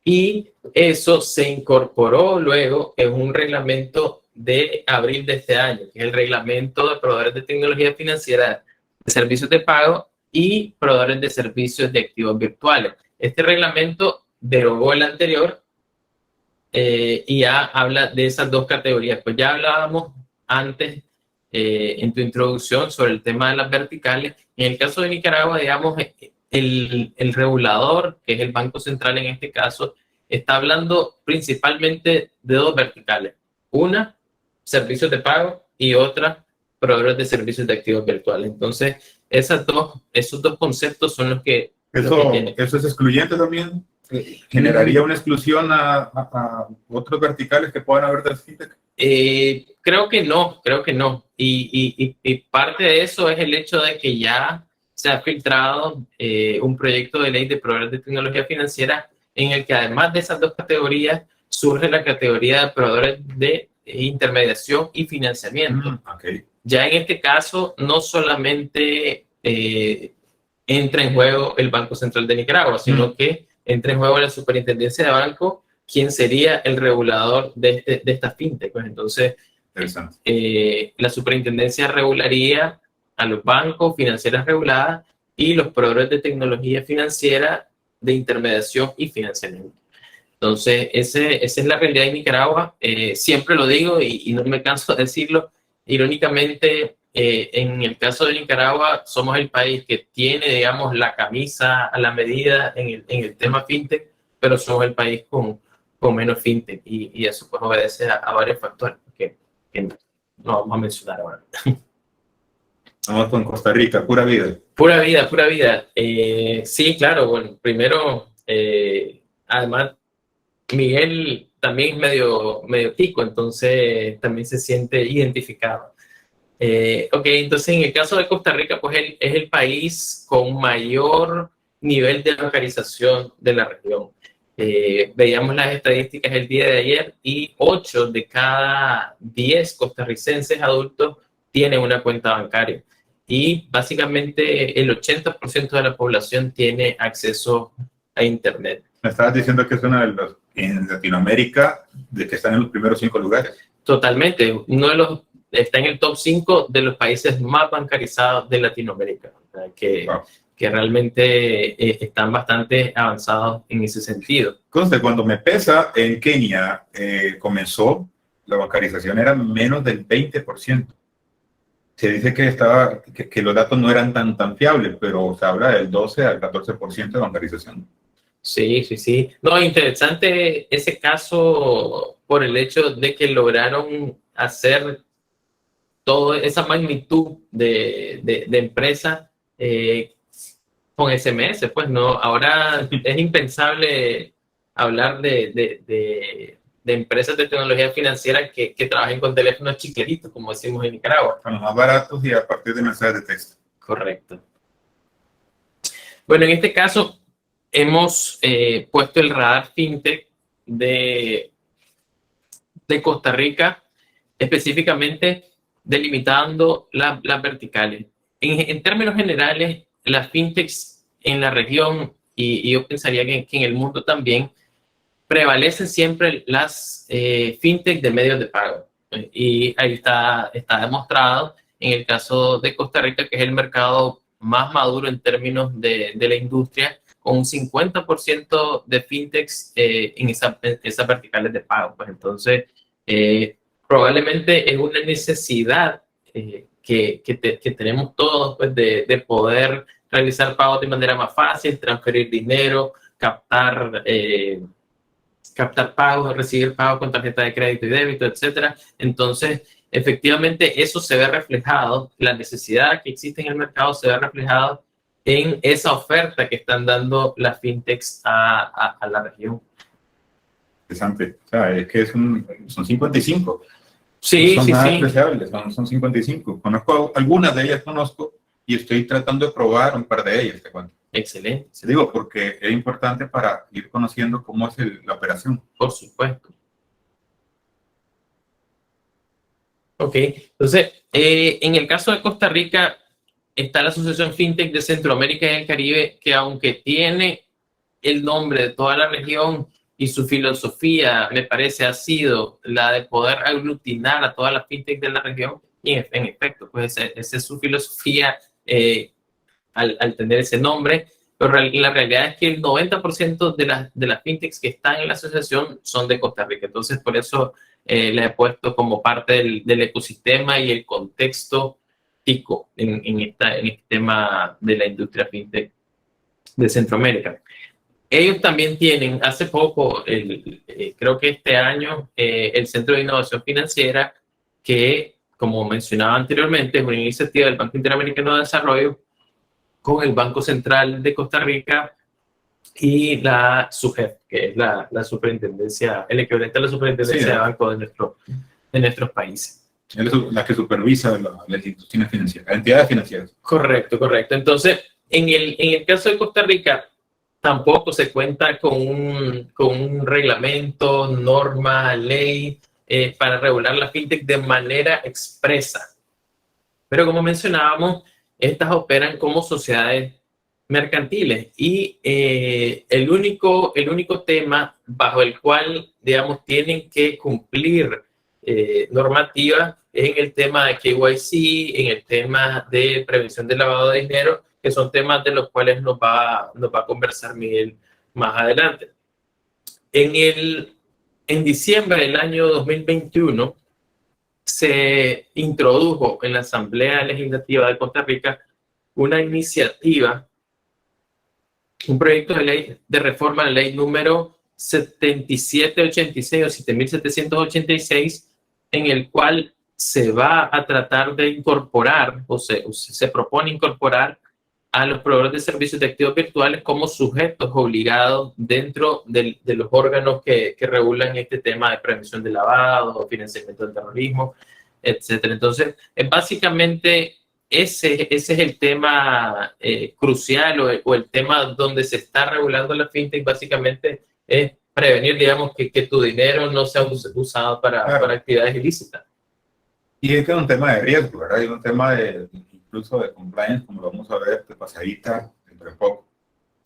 Y eso se incorporó luego en un reglamento de abril de este año, que es el reglamento de proveedores de tecnología financiera de servicios de pago y proveedores de servicios de activos virtuales. Este reglamento derogó el anterior y ya habla de esas 2 categorías. Pues ya hablábamos antes en tu introducción sobre el tema de las verticales. En el caso de Nicaragua, digamos, el regulador, que es el Banco Central en este caso, está hablando principalmente de 2 verticales. Una, servicios de pago y otra, proveedores de servicios de activos virtuales. Entonces, esos dos conceptos son los que... ¿Eso es excluyente también? ¿Generaría una exclusión a otros verticales que puedan haber de fintech? Creo que no. Y parte de eso es el hecho de que ya se ha filtrado un proyecto de ley de proveedores de tecnología financiera en el que además de esas 2 categorías surge la categoría de proveedores de intermediación y financiamiento. Okay. Ya en este caso no solamente entra en juego el Banco Central de Nicaragua, sino que entra en juego la Superintendencia de Banco, quien sería el regulador de esta fintech. Pues entonces, la superintendencia regularía a los bancos, financieras reguladas y los proveedores de tecnología financiera de intermediación y financiamiento. Entonces, esa es la realidad de Nicaragua. Siempre lo digo y no me canso de decirlo. Irónicamente, en el caso de Nicaragua, somos el país que tiene, digamos, la camisa a la medida en el tema fintech, pero somos el país con menos fintech y eso pues obedece a varios factores que no vamos a mencionar ahora. Vamos con Costa Rica, pura vida. Pura vida, pura vida. Sí, claro, bueno, primero, además, Miguel también es medio tico, entonces también se siente identificado. Ok, entonces en el caso de Costa Rica, pues es el país con mayor nivel de bancarización de la región. Veíamos las estadísticas el día de ayer y 8 de cada 10 costarricenses adultos tienen una cuenta bancaria. Y básicamente el 80% de la población tiene acceso a Internet. Me estabas diciendo que es una de los en Latinoamérica de que están en los primeros 5 lugares. Totalmente. Está en el top 5 de los países más bancarizados de Latinoamérica, que realmente están bastante avanzados en ese sentido. Entonces, cuando me pesa, en Kenia comenzó, la bancarización era menos del 20%. Se dice que los datos no eran tan fiables, pero se habla del 12 al 14% de bancarización. Sí. No, interesante ese caso por el hecho de que lograron hacer toda esa magnitud de empresa con SMS, pues no, ahora es impensable hablar de empresas de tecnología financiera que trabajen con teléfonos chiqueritos, como decimos en Nicaragua. Son los más baratos y a partir de mensajes de texto. Correcto. Bueno, en este caso hemos puesto el radar fintech de Costa Rica, específicamente delimitando las verticales. En términos generales, las fintechs en la región, y yo pensaría que en el mundo también, prevalecen siempre las fintech de medios de pago. Y ahí está demostrado en el caso de Costa Rica, que es el mercado más maduro en términos de la industria, con un 50% de fintechs en esas verticales de pago. Pues entonces, probablemente es una necesidad que tenemos todos, pues, de poder realizar pagos de manera más fácil, transferir dinero, captar pagos, recibir pagos con tarjeta de crédito y débito, etcétera. Entonces, efectivamente, eso se ve reflejado, la necesidad que existe en el mercado se ve reflejado en esa oferta que están dando las fintechs a la región. Interesante. O sea, es que son 55. Sí, son sí, más sí. apreciables, son 55. Conozco algunas de ellas, y estoy tratando de probar un par de ellas, te cuento. Excelente. Se digo porque es importante para ir conociendo cómo es la operación. Por supuesto. Ok, entonces, en el caso de Costa Rica, está la Asociación FinTech de Centroamérica y el Caribe, que aunque tiene el nombre de toda la región y su filosofía, me parece, ha sido la de poder aglutinar a todas las FinTech de la región, y en efecto, pues esa es su filosofía al tener ese nombre, pero la realidad es que el 90% de las FinTechs que están en la asociación son de Costa Rica. Entonces, por eso la he puesto como parte del ecosistema y el contexto tico en este tema de la industria FinTech de Centroamérica. Ellos también tienen, hace poco, creo que este año, el Centro de Innovación Financiera, que, como mencionaba anteriormente, es una iniciativa del Banco Interamericano de Desarrollo con el Banco Central de Costa Rica y la SUGEF, que es la superintendencia, el equivalente a la superintendencia de banco de nuestros países. Es la que supervisa las instituciones financieras, las entidades financieras. Correcto. Entonces, en el caso de Costa Rica, tampoco se cuenta con un reglamento, norma, ley para regular la fintech de manera expresa. Pero como mencionábamos, estas operan como sociedades mercantiles. Y el único tema bajo el cual, digamos, tienen que cumplir normativa es en el tema de KYC, en el tema de prevención del lavado de dinero, que son temas de los cuales nos va a conversar Miguel más adelante. En diciembre del año 2021 se introdujo en la Asamblea Legislativa de Costa Rica una iniciativa, un proyecto de ley de reforma a la ley número 7786 o 7786, en el cual se va a tratar de incorporar, o se propone incorporar a los proveedores de servicios de activos virtuales como sujetos obligados dentro de los órganos que regulan este tema de prevención de lavado, financiamiento del terrorismo, etcétera. Entonces, básicamente ese es el tema crucial o el tema donde se está regulando la fintech, básicamente es prevenir, digamos, que tu dinero no sea usado para actividades ilícitas. Y es que es un tema de riesgo, ¿verdad? Es un tema incluso de compliance, como lo vamos a ver de pasadita dentro de poco.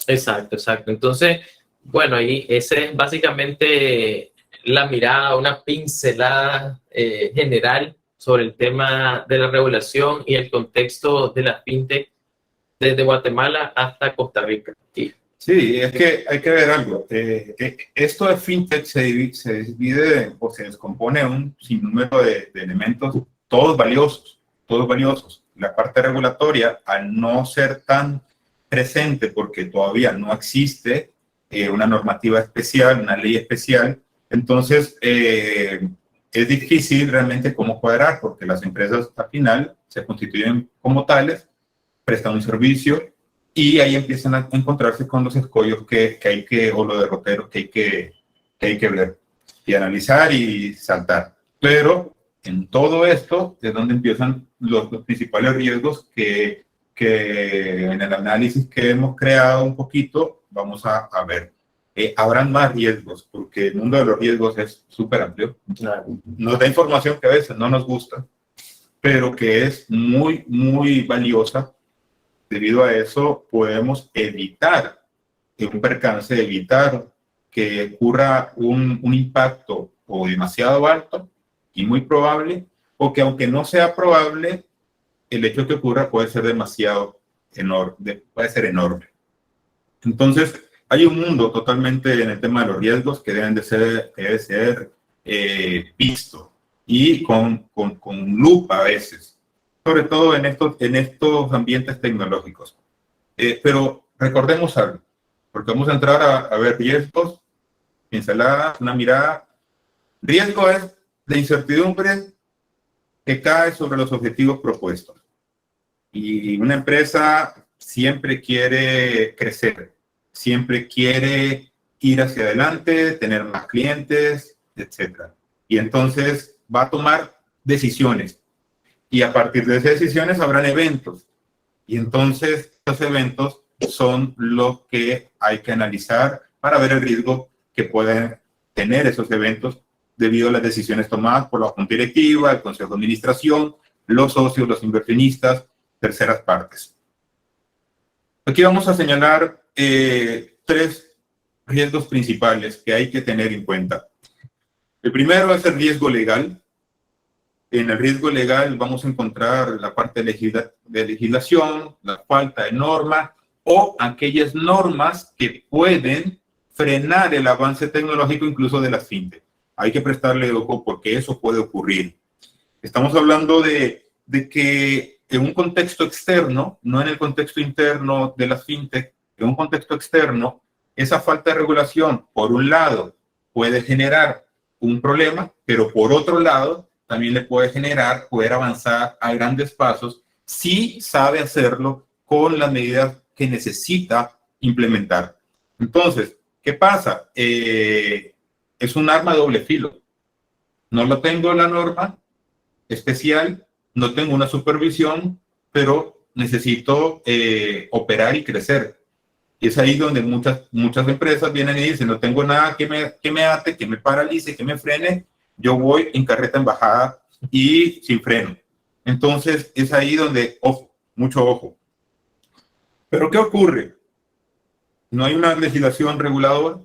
Exacto. Entonces, bueno, ahí esa es básicamente la mirada, una pincelada general sobre el tema de la regulación y el contexto de la fintech desde Guatemala hasta Costa Rica. Sí, es que hay que ver algo. Esto de fintech se divide o se descompone en un sinnúmero de elementos, todos valiosos. La parte regulatoria, al no ser tan presente porque todavía no existe una normativa especial, una ley especial, entonces es difícil realmente cómo cuadrar, porque las empresas al final se constituyen como tales, prestan un servicio, y ahí empiezan a encontrarse con los escollos o los derroteros que hay que ver y analizar y saltar. Pero en todo esto es donde empiezan los principales riesgos que en el análisis que hemos creado un poquito vamos a ver. Habrán más riesgos, porque el mundo de los riesgos es súper amplio. Nos da información que a veces no nos gusta, pero que es muy, muy valiosa. Debido a eso, podemos evitar un percance, evitar que ocurra un impacto o demasiado alto y muy probable, o que aunque no sea probable, el hecho que ocurra puede ser demasiado enorme, puede ser enorme. Entonces, hay un mundo totalmente en el tema de los riesgos que debe ser visto y con lupa a veces, sobre todo en estos ambientes tecnológicos. Pero recordemos algo, porque vamos a entrar a ver riesgos, pinceladas, una mirada. Riesgo es la incertidumbre que cae sobre los objetivos propuestos. Y una empresa siempre quiere crecer, siempre quiere ir hacia adelante, tener más clientes, etc. Y entonces va a tomar decisiones. Y a partir de esas decisiones habrán eventos. Y entonces estos eventos son los que hay que analizar para ver el riesgo que pueden tener esos eventos debido a las decisiones tomadas por la junta directiva, el consejo de administración, los socios, los inversionistas, terceras partes. Aquí vamos a señalar 3 riesgos principales que hay que tener en cuenta. El primero es el riesgo legal. En el riesgo legal vamos a encontrar la parte de legislación, la falta de normas o aquellas normas que pueden frenar el avance tecnológico incluso de las fintech. Hay que prestarle ojo porque eso puede ocurrir. Estamos hablando de que en un contexto externo, no en el contexto interno de las fintech, en un contexto externo, esa falta de regulación, por un lado, puede generar un problema, pero por otro lado, también le puede generar poder avanzar a grandes pasos si sabe hacerlo con las medidas que necesita implementar. Entonces, ¿qué pasa? Es un arma de doble filo. No lo tengo en la norma especial, no tengo una supervisión, pero necesito operar y crecer. Y es ahí donde muchas empresas vienen y dicen, no tengo nada que me ate, que me paralice, que me frene, yo voy en carreta en bajada y sin freno. Entonces, es ahí donde, ojo, mucho ojo. Pero ¿qué ocurre? No hay una legislación reguladora,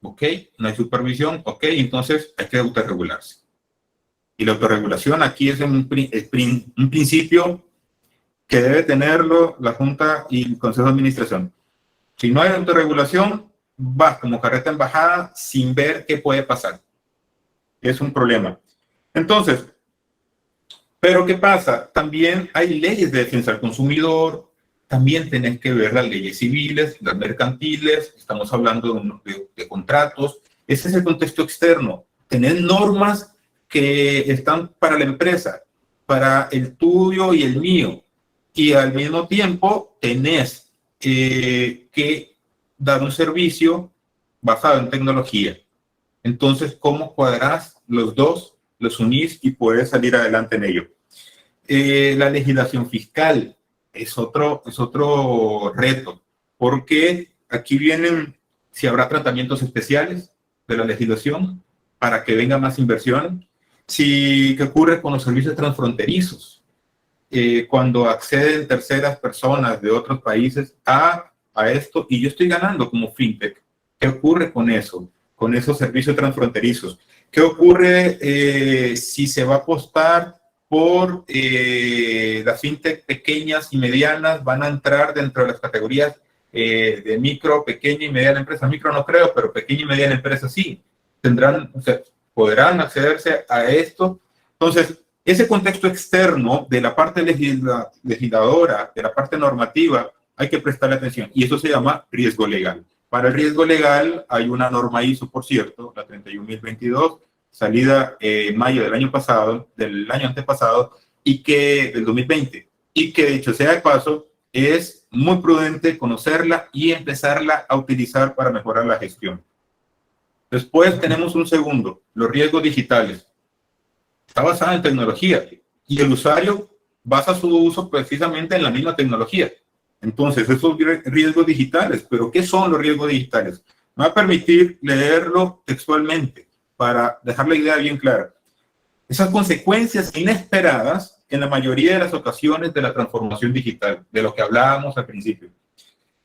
¿ok? No hay supervisión, ¿ok? Entonces hay que autorregularse. Y la autorregulación aquí es un principio que debe tenerlo la Junta y el Consejo de Administración. Si no hay autorregulación, vas como carreta en bajada sin ver qué puede pasar. Es un problema. Entonces, pero ¿qué pasa? También hay leyes de defensa del consumidor, también tenés que ver las leyes civiles, las mercantiles, estamos hablando de contratos. Ese es el contexto externo. Tener normas que están para la empresa, para el tuyo y el mío, y al mismo tiempo tenés que dar un servicio basado en tecnología. Entonces, ¿cómo cuadrás los dos, los unís y puedes salir adelante en ello? La legislación fiscal es otro reto, porque aquí vienen, si habrá tratamientos especiales de la legislación para que venga más inversión, si, ¿qué ocurre con los servicios transfronterizos? Cuando acceden terceras personas de otros países a esto, y yo estoy ganando como fintech, ¿qué ocurre con eso? Con esos servicios transfronterizos. ¿Qué ocurre si se va a apostar por las fintech pequeñas y medianas? Van a entrar dentro de las categorías de micro, pequeña y mediana empresa. Micro no creo, pero pequeña y mediana empresa sí. O sea, podrán accederse a esto. Entonces, ese contexto externo de la parte legisladora, de la parte normativa, hay que prestarle atención. Y eso se llama riesgo legal. Para el riesgo legal hay una norma ISO, por cierto, la 31022, salida en mayo del año pasado, del año antepasado, del 2020, y que, dicho sea de paso, es muy prudente conocerla y empezarla a utilizar para mejorar la gestión. Después tenemos un segundo, los riesgos digitales. Está basada en tecnología y el usuario basa su uso precisamente en la misma tecnología. Entonces, esos riesgos digitales, ¿pero qué son los riesgos digitales? Me va a permitir leerlo textualmente para dejar la idea bien clara. Esas consecuencias inesperadas en la mayoría de las ocasiones de la transformación digital, de lo que hablábamos al principio,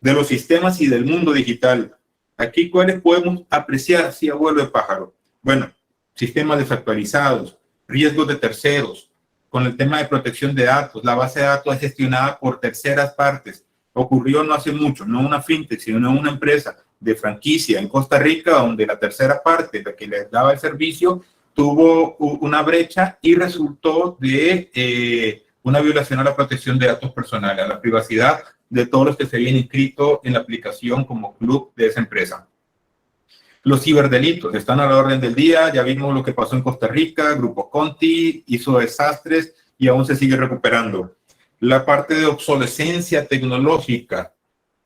de los sistemas y del mundo digital. Aquí, ¿cuáles podemos apreciar si abuelo de pájaro? Bueno, sistemas desactualizados, riesgos de terceros, con el tema de protección de datos. La base de datos es gestionada por terceras partes. Ocurrió no hace mucho, no una fintech, sino una empresa de franquicia en Costa Rica, donde la tercera parte, la que les daba el servicio, tuvo una brecha y resultó de una violación a la protección de datos personales, a la privacidad de todos los que se habían inscrito en la aplicación como club de esa empresa. Los ciberdelitos están a la orden del día. Ya vimos lo que pasó en Costa Rica. Grupo Conti hizo desastres y aún se sigue recuperando. La parte de obsolescencia tecnológica.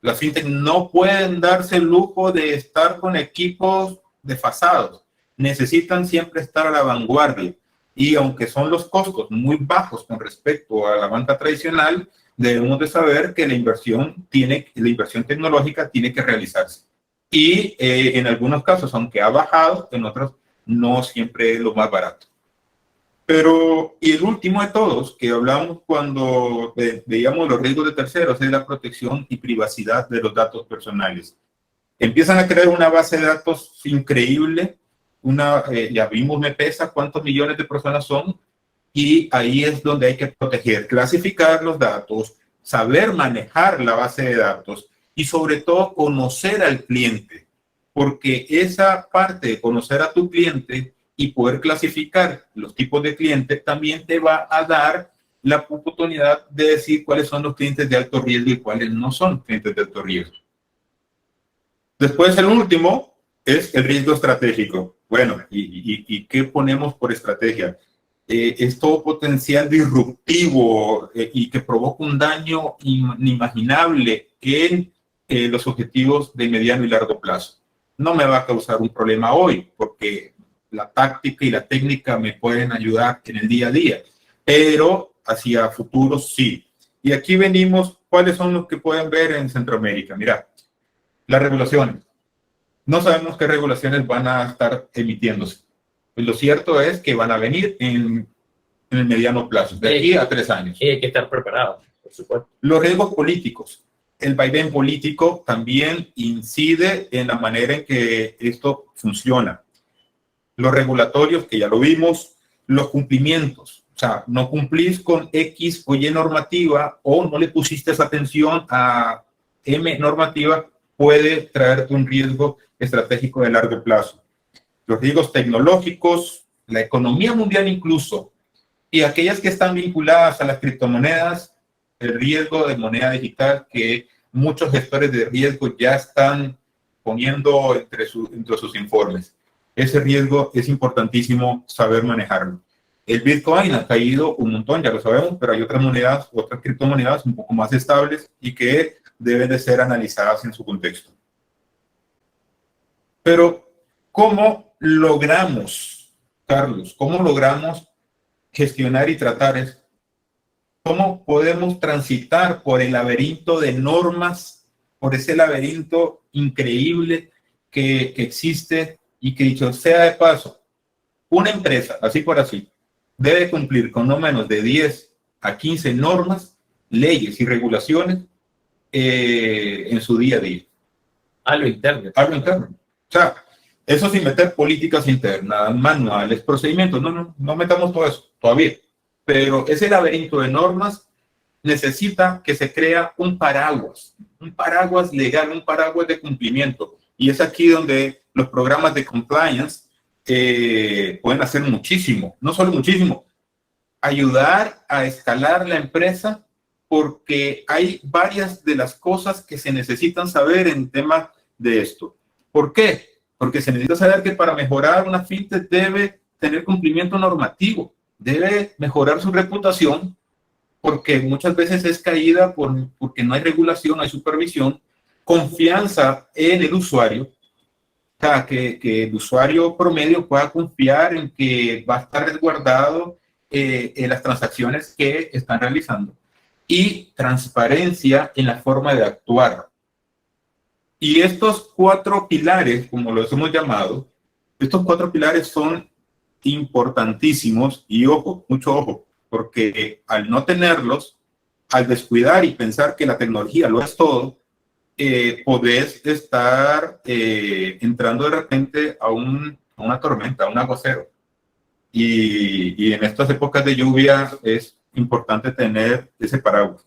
Las fintech no pueden darse el lujo de estar con equipos desfasados. Necesitan siempre estar a la vanguardia. Y aunque son los costos muy bajos con respecto a la banca tradicional, debemos de saber que la inversión tecnológica tiene que realizarse. Y en algunos casos, aunque ha bajado, en otros no siempre es lo más barato. Pero, y el último de todos, que hablamos cuando veíamos los riesgos de terceros, es la protección y privacidad de los datos personales. Empiezan a crear una base de datos increíble, ya vimos, me pesa cuántos millones de personas son, y ahí es donde hay que proteger, clasificar los datos, saber manejar la base de datos, y sobre todo conocer al cliente, porque esa parte de conocer a tu cliente y poder clasificar los tipos de clientes también te va a dar la oportunidad de decir cuáles son los clientes de alto riesgo y cuáles no son clientes de alto riesgo. Después, el último es el riesgo estratégico. Bueno, ¿y qué ponemos por estrategia? Es todo potencial disruptivo y que provoca un daño inimaginable en los objetivos de mediano y largo plazo. No me va a causar un problema hoy, porque la táctica y la técnica me pueden ayudar en el día a día, pero hacia futuro sí. Y aquí venimos, ¿cuáles son los que pueden ver en Centroamérica? Mira, las regulaciones. No sabemos qué regulaciones van a estar emitiéndose. Pues lo cierto es que van a venir en el mediano plazo, de aquí a 3 años. Y hay que estar preparados, por supuesto. Los riesgos políticos. el vaivén político también incide en la manera en que esto funciona. Los regulatorios, que ya lo vimos, los cumplimientos. O sea, no cumplís con X o Y normativa o no le pusiste esa atención a M normativa, puede traerte un riesgo estratégico de largo plazo. Los riesgos tecnológicos, la economía mundial incluso, y aquellas que están vinculadas a las criptomonedas, el riesgo de moneda digital que muchos gestores de riesgo ya están poniendo entre sus informes. Ese riesgo es importantísimo saber manejarlo. El Bitcoin ha caído un montón, ya lo sabemos, pero hay otras monedas, otras criptomonedas un poco más estables y que deben de ser analizadas en su contexto. Pero, ¿cómo logramos, Carlos, cómo logramos gestionar y tratar esto? ¿Cómo podemos transitar por el laberinto de normas, por ese laberinto increíble que existe y que, dicho sea de paso, una empresa, así por así, debe cumplir con no menos de 10 a 15 normas, leyes y regulaciones en su día a día? A lo interno. A lo interno. O sea, eso sin meter políticas internas, manuales, procedimientos. No metamos todo eso todavía. Pero ese laberinto de normas necesita que se crea un paraguas legal, un paraguas de cumplimiento. Y es aquí donde los programas de compliance pueden hacer muchísimo, no solo muchísimo, ayudar a escalar la empresa, porque hay varias de las cosas que se necesitan saber en tema de esto. ¿Por qué? Porque se necesita saber que para mejorar una fintech debe tener cumplimiento normativo, debe mejorar su reputación, porque muchas veces es caída porque no hay regulación, no hay supervisión, confianza en el usuario, o sea, que el usuario promedio pueda confiar en que va a estar resguardado en las transacciones que están realizando, y transparencia en la forma de actuar. Y estos 4 pilares, como los hemos llamado, estos 4 pilares son importantísimos, y ojo, mucho ojo, porque al no tenerlos, al descuidar y pensar que la tecnología lo es todo, podés estar entrando de repente a una tormenta, a un aguacero. Y en estas épocas de lluvia es importante tener ese paraguas.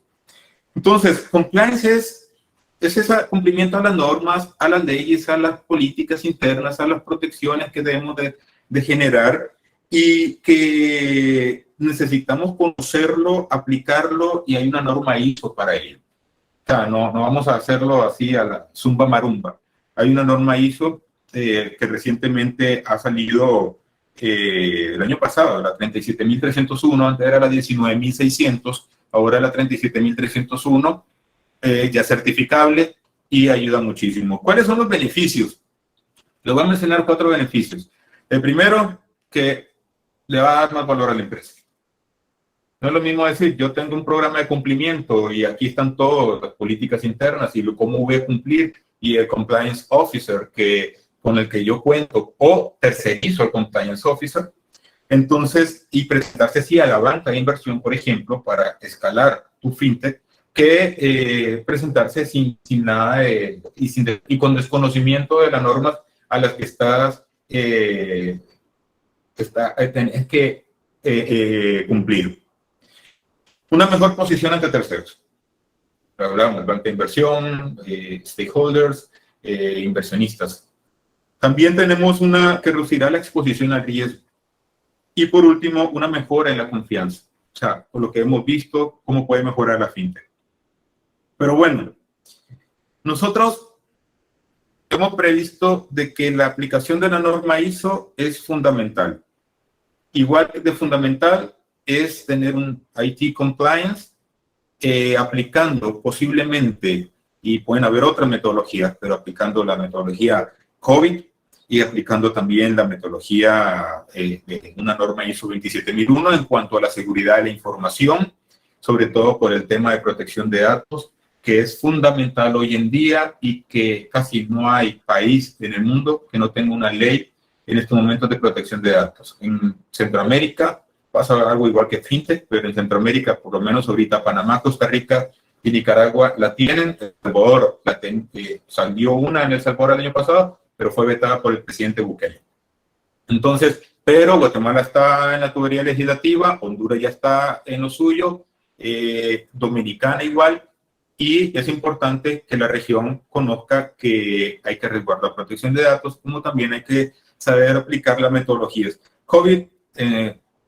Entonces, compliance es ese cumplimiento a las normas, a las leyes, a las políticas internas, a las protecciones que debemos de generar, y que necesitamos conocerlo, aplicarlo, y hay una norma ISO para ello. O sea, no vamos a hacerlo así a la zumba marumba. Hay una norma ISO que recientemente ha salido el año pasado, la 37301, antes era la 19600, ahora la 37301, ya certificable, y ayuda muchísimo. ¿Cuáles son los beneficios? Les voy a mencionar 4 beneficios. El primero, que le va a dar más valor a la empresa. No es lo mismo decir, yo tengo un programa de cumplimiento y aquí están todas las políticas internas y cómo voy a cumplir, y el compliance officer con el que yo cuento, o tercerizo al compliance officer. Entonces, y presentarse así a la banca de inversión, por ejemplo, para escalar tu fintech, que presentarse sin nada y con desconocimiento de las normas a las que tenés que cumplir. Una mejor posición ante terceros. Hablamos, banca de inversión, stakeholders, inversionistas. También tenemos que reducirá la exposición al riesgo. Y por último, una mejora en la confianza. O sea, por lo que hemos visto, cómo puede mejorar la fintech. Pero bueno, nosotros hemos previsto de que la aplicación de la norma ISO es fundamental. Igual de fundamental es tener un IT compliance aplicando posiblemente, y pueden haber otras metodologías, pero aplicando la metodología COVID y aplicando también la metodología de una norma ISO 27001 en cuanto a la seguridad de la información, sobre todo por el tema de protección de datos, que es fundamental hoy en día y que casi no hay país en el mundo que no tenga una ley en estos momentos de protección de datos. En Centroamérica pasa algo igual que FinTech, pero en Centroamérica, por lo menos ahorita, Panamá, Costa Rica y Nicaragua la tienen. El Salvador salió una en El Salvador el año pasado, pero fue vetada por el presidente Bukele. Entonces, pero Guatemala está en la tubería legislativa, Honduras ya está en lo suyo, Dominicana igual, y es importante que la región conozca que hay que resguardar la protección de datos, como también hay que saber aplicar las metodologías. COVID,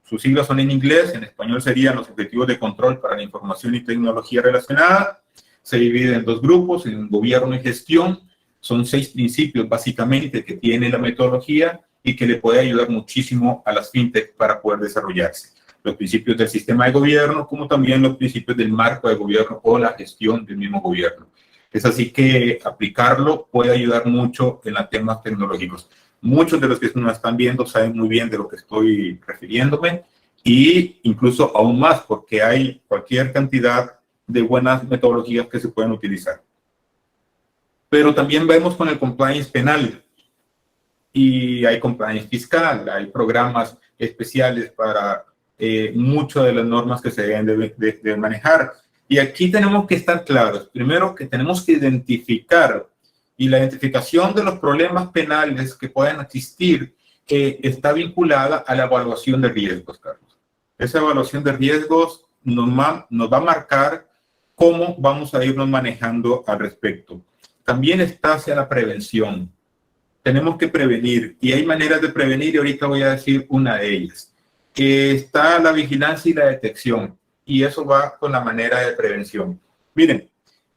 sus siglas son en inglés, en español serían los Objetivos de Control para la Información y Tecnología Relacionada. Se divide en dos grupos, en gobierno y gestión. Son 6 principios básicamente que tiene la metodología y que le puede ayudar muchísimo a las fintech para poder desarrollarse. Los principios del sistema de gobierno, como también los principios del marco de gobierno o la gestión del mismo gobierno. Es así que aplicarlo puede ayudar mucho en los temas tecnológicos. Muchos de los que nos están viendo saben muy bien de lo que estoy refiriéndome y incluso aún más porque hay cualquier cantidad de buenas metodologías que se pueden utilizar. Pero también vemos con el compliance penal y hay compliance fiscal, hay programas especiales para muchas de las normas que se deben de manejar. Y aquí tenemos que estar claros. Primero que tenemos que identificar, y la identificación de los problemas penales que puedan existir está vinculada a la evaluación de riesgos, Carlos. Esa evaluación de riesgos nos va a marcar cómo vamos a irnos manejando al respecto. También está hacia la prevención. Tenemos que prevenir y hay maneras de prevenir y ahorita voy a decir una de ellas. Está la vigilancia y la detección y eso va con la manera de prevención. Miren,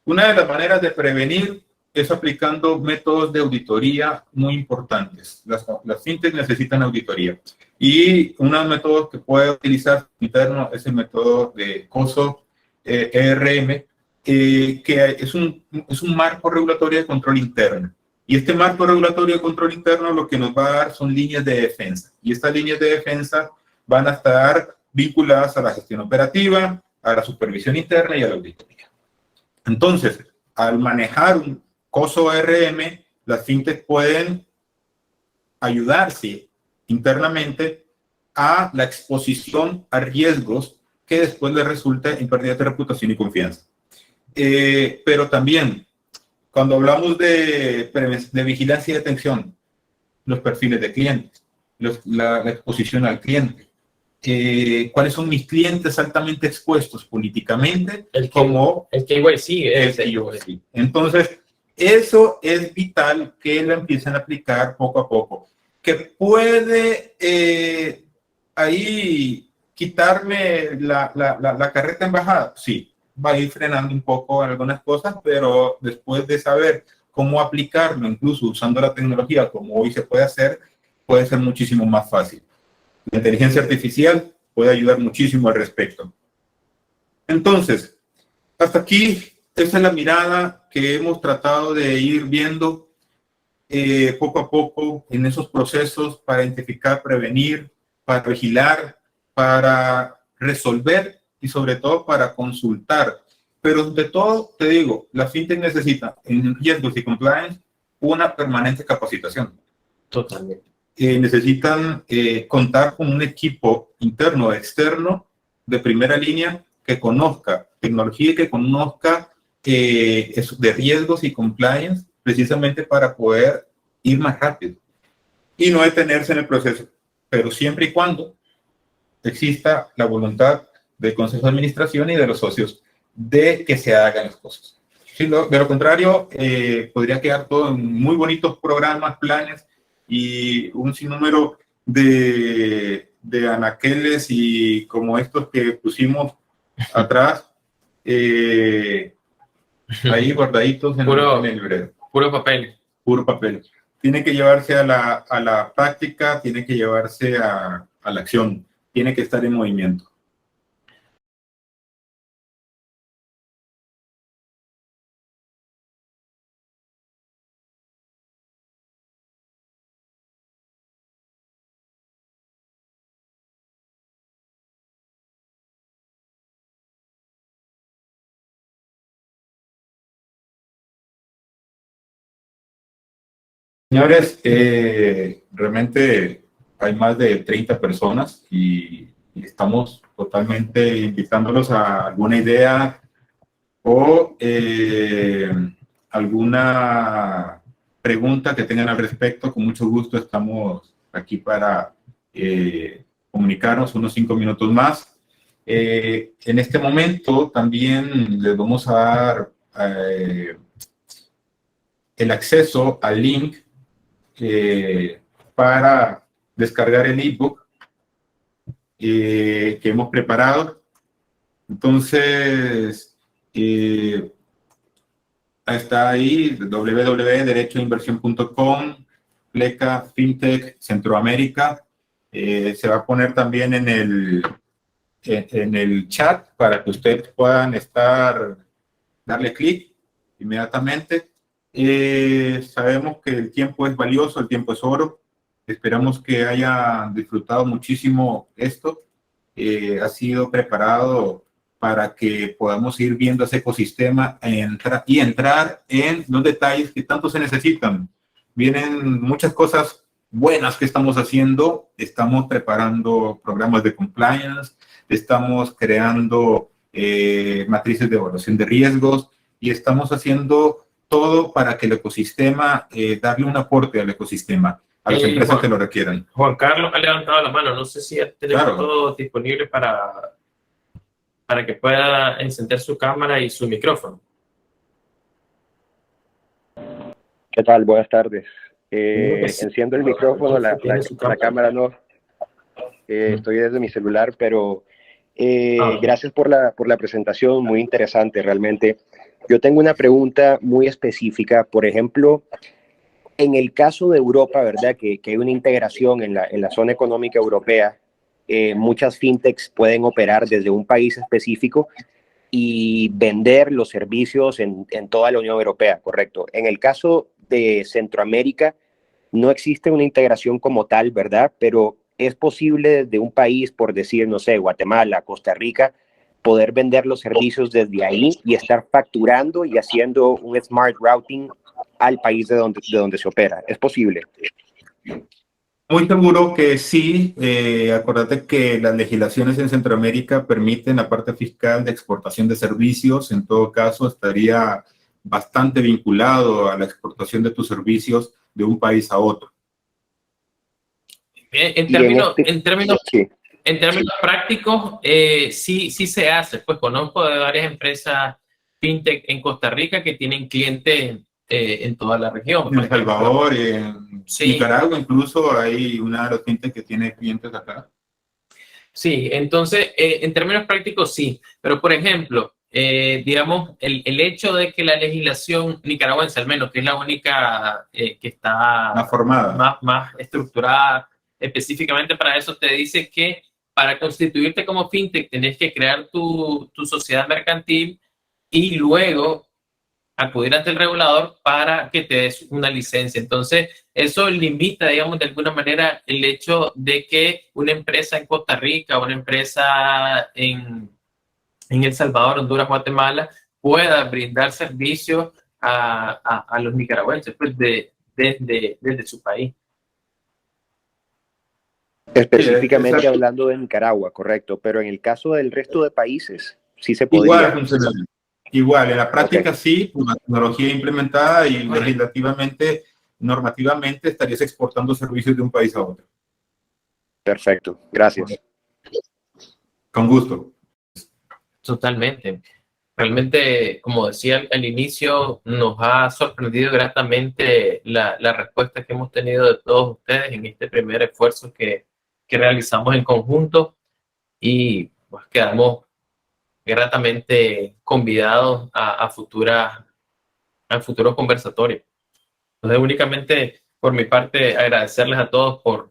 una de las maneras de prevenir es aplicando métodos de auditoría muy importantes. Las fintech necesitan auditoría y uno de los métodos que puede utilizar interno es el método de COSO ERM, que es un marco regulatorio de control interno. Y este marco regulatorio de control interno lo que nos va a dar son líneas de defensa. Y estas líneas de defensa van a estar vinculadas a la gestión operativa, a la supervisión interna y a la auditoría. Entonces, al manejar un COSO RM, las fintech pueden ayudarse internamente a la exposición a riesgos que después les resulta en pérdida de reputación y confianza. Pero también, cuando hablamos de vigilancia y detención, los perfiles de clientes, la exposición al cliente, cuáles son mis clientes altamente expuestos políticamente, el KYC. Entonces, eso es vital que lo empiecen a aplicar poco a poco. Que puede ahí quitarme la carreta en bajada, sí, va a ir frenando un poco algunas cosas, pero después de saber cómo aplicarlo, incluso usando la tecnología como hoy se puede hacer, puede ser muchísimo más fácil. La inteligencia artificial puede ayudar muchísimo al respecto. Entonces, hasta aquí, esa es la mirada que hemos tratado de ir viendo poco a poco en esos procesos para identificar, prevenir, para vigilar, para resolver y sobre todo para consultar. Pero de todo, te digo, la fintech necesita en riesgos y compliance una permanente capacitación. Totalmente. Necesitan contar con un equipo interno o externo de primera línea que conozca tecnología y que conozca de riesgos y compliance precisamente para poder ir más rápido y no detenerse en el proceso, pero siempre y cuando exista la voluntad del Consejo de Administración y de los socios de que se hagan las cosas. Sí, de lo contrario, podría quedar todo en muy bonitos programas, planes y un sinnúmero de anaqueles y como estos que pusimos atrás, ahí guardaditos en el librero. Puro papel. Puro papel. Tiene que llevarse a la práctica, tiene que llevarse a la acción, tiene que estar en movimiento. Señores, realmente hay más de 30 personas y estamos totalmente invitándolos a alguna idea o alguna pregunta que tengan al respecto, con mucho gusto estamos aquí para comunicarnos unos 5 minutos más. En este momento también les vamos a dar el acceso al link para descargar el ebook que hemos preparado. Entonces, está ahí, www.derechoinversión.com, pleca FinTech Centroamérica. Se va a poner también en el chat para que ustedes puedan darle clic inmediatamente. Sabemos que el tiempo es valioso, el tiempo es oro. Esperamos que hayan disfrutado muchísimo esto. Ha sido preparado para que podamos ir viendo ese ecosistema y entrar en los detalles que tanto se necesitan. Vienen muchas cosas buenas que estamos haciendo. Estamos preparando programas de compliance, estamos creando matrices de evaluación de riesgos y estamos haciendo todo para que el ecosistema, darle un aporte al ecosistema, a las empresas que lo requieran. Juan Carlos ha levantado la mano, no sé si ya tenemos Claro. todo disponible para que pueda encender su cámara y su micrófono. ¿Qué tal? Buenas tardes. Enciendo el micrófono, la cámara no. Estoy desde mi celular, pero gracias por la presentación, muy interesante realmente. Yo tengo una pregunta muy específica. Por ejemplo, en el caso de Europa, ¿verdad? Que hay una integración en la zona económica europea. Muchas fintechs pueden operar desde un país específico y vender los servicios en toda la Unión Europea, correcto. En el caso de Centroamérica, no existe una integración como tal, ¿verdad? Pero es posible desde un país, por decir, no sé, Guatemala, Costa Rica, poder vender los servicios desde ahí y estar facturando y haciendo un smart routing al país de donde se opera. ¿Es posible? Muy seguro que sí. Acuérdate que las legislaciones en Centroamérica permiten la parte fiscal de exportación de servicios. En todo caso, estaría bastante vinculado a la exportación de tus servicios de un país a otro. En términos prácticos, sí se hace. Pues conozco de varias empresas fintech en Costa Rica que tienen clientes en toda la región. En El Salvador, en Nicaragua incluso hay una de las fintech que tiene clientes acá. Sí, entonces en términos prácticos sí, pero por ejemplo, digamos, el hecho de que la legislación nicaragüense, al menos, que es la única que está más formada, más estructurada específicamente para eso, te dice que para constituirte como fintech tenés que crear tu sociedad mercantil y luego acudir ante el regulador para que te des una licencia. Entonces, eso limita, digamos, de alguna manera el hecho de que una empresa en Costa Rica, una empresa en El Salvador, Honduras, Guatemala, pueda brindar servicios a los nicaragüenses pues, desde su país. Específicamente hablando de Nicaragua, correcto, pero en el caso del resto de países, sí se podría. Igual, en la práctica sí, con la tecnología implementada y legislativamente, normativamente, estarías exportando servicios de un país a otro. Perfecto, gracias. Con gusto. Totalmente. Realmente, como decía al inicio, nos ha sorprendido gratamente la respuesta que hemos tenido de todos ustedes en este primer esfuerzo que realizamos en conjunto y pues quedamos gratamente convidados a futuros conversatorios. Entonces, únicamente por mi parte, agradecerles a todos por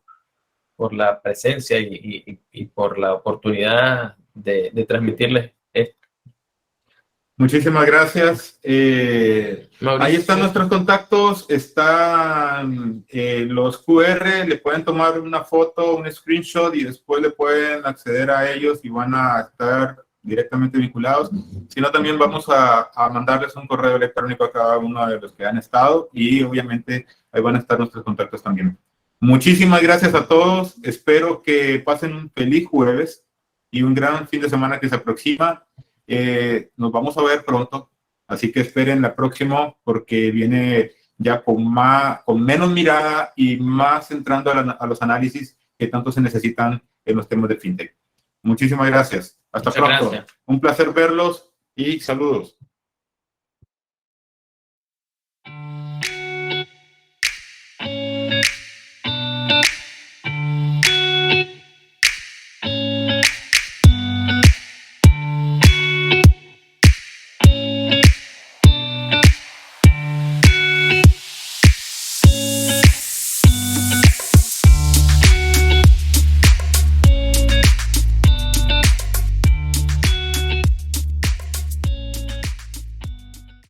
la presencia y por la oportunidad de transmitirles esto. Muchísimas gracias. Ahí están nuestros contactos, están los QR, le pueden tomar una foto, un screenshot y después le pueden acceder a ellos y van a estar directamente vinculados. Si no, también vamos a mandarles un correo electrónico a cada uno de los que han estado y obviamente ahí van a estar nuestros contactos también. Muchísimas gracias a todos. Espero que pasen un feliz jueves y un gran fin de semana que se aproxima. Nos vamos a ver pronto, así que esperen la próxima porque viene ya con menos mirada y más entrando a los análisis que tanto se necesitan en los temas de fintech. Muchísimas gracias. Hasta pronto. Gracias. Un placer verlos y saludos.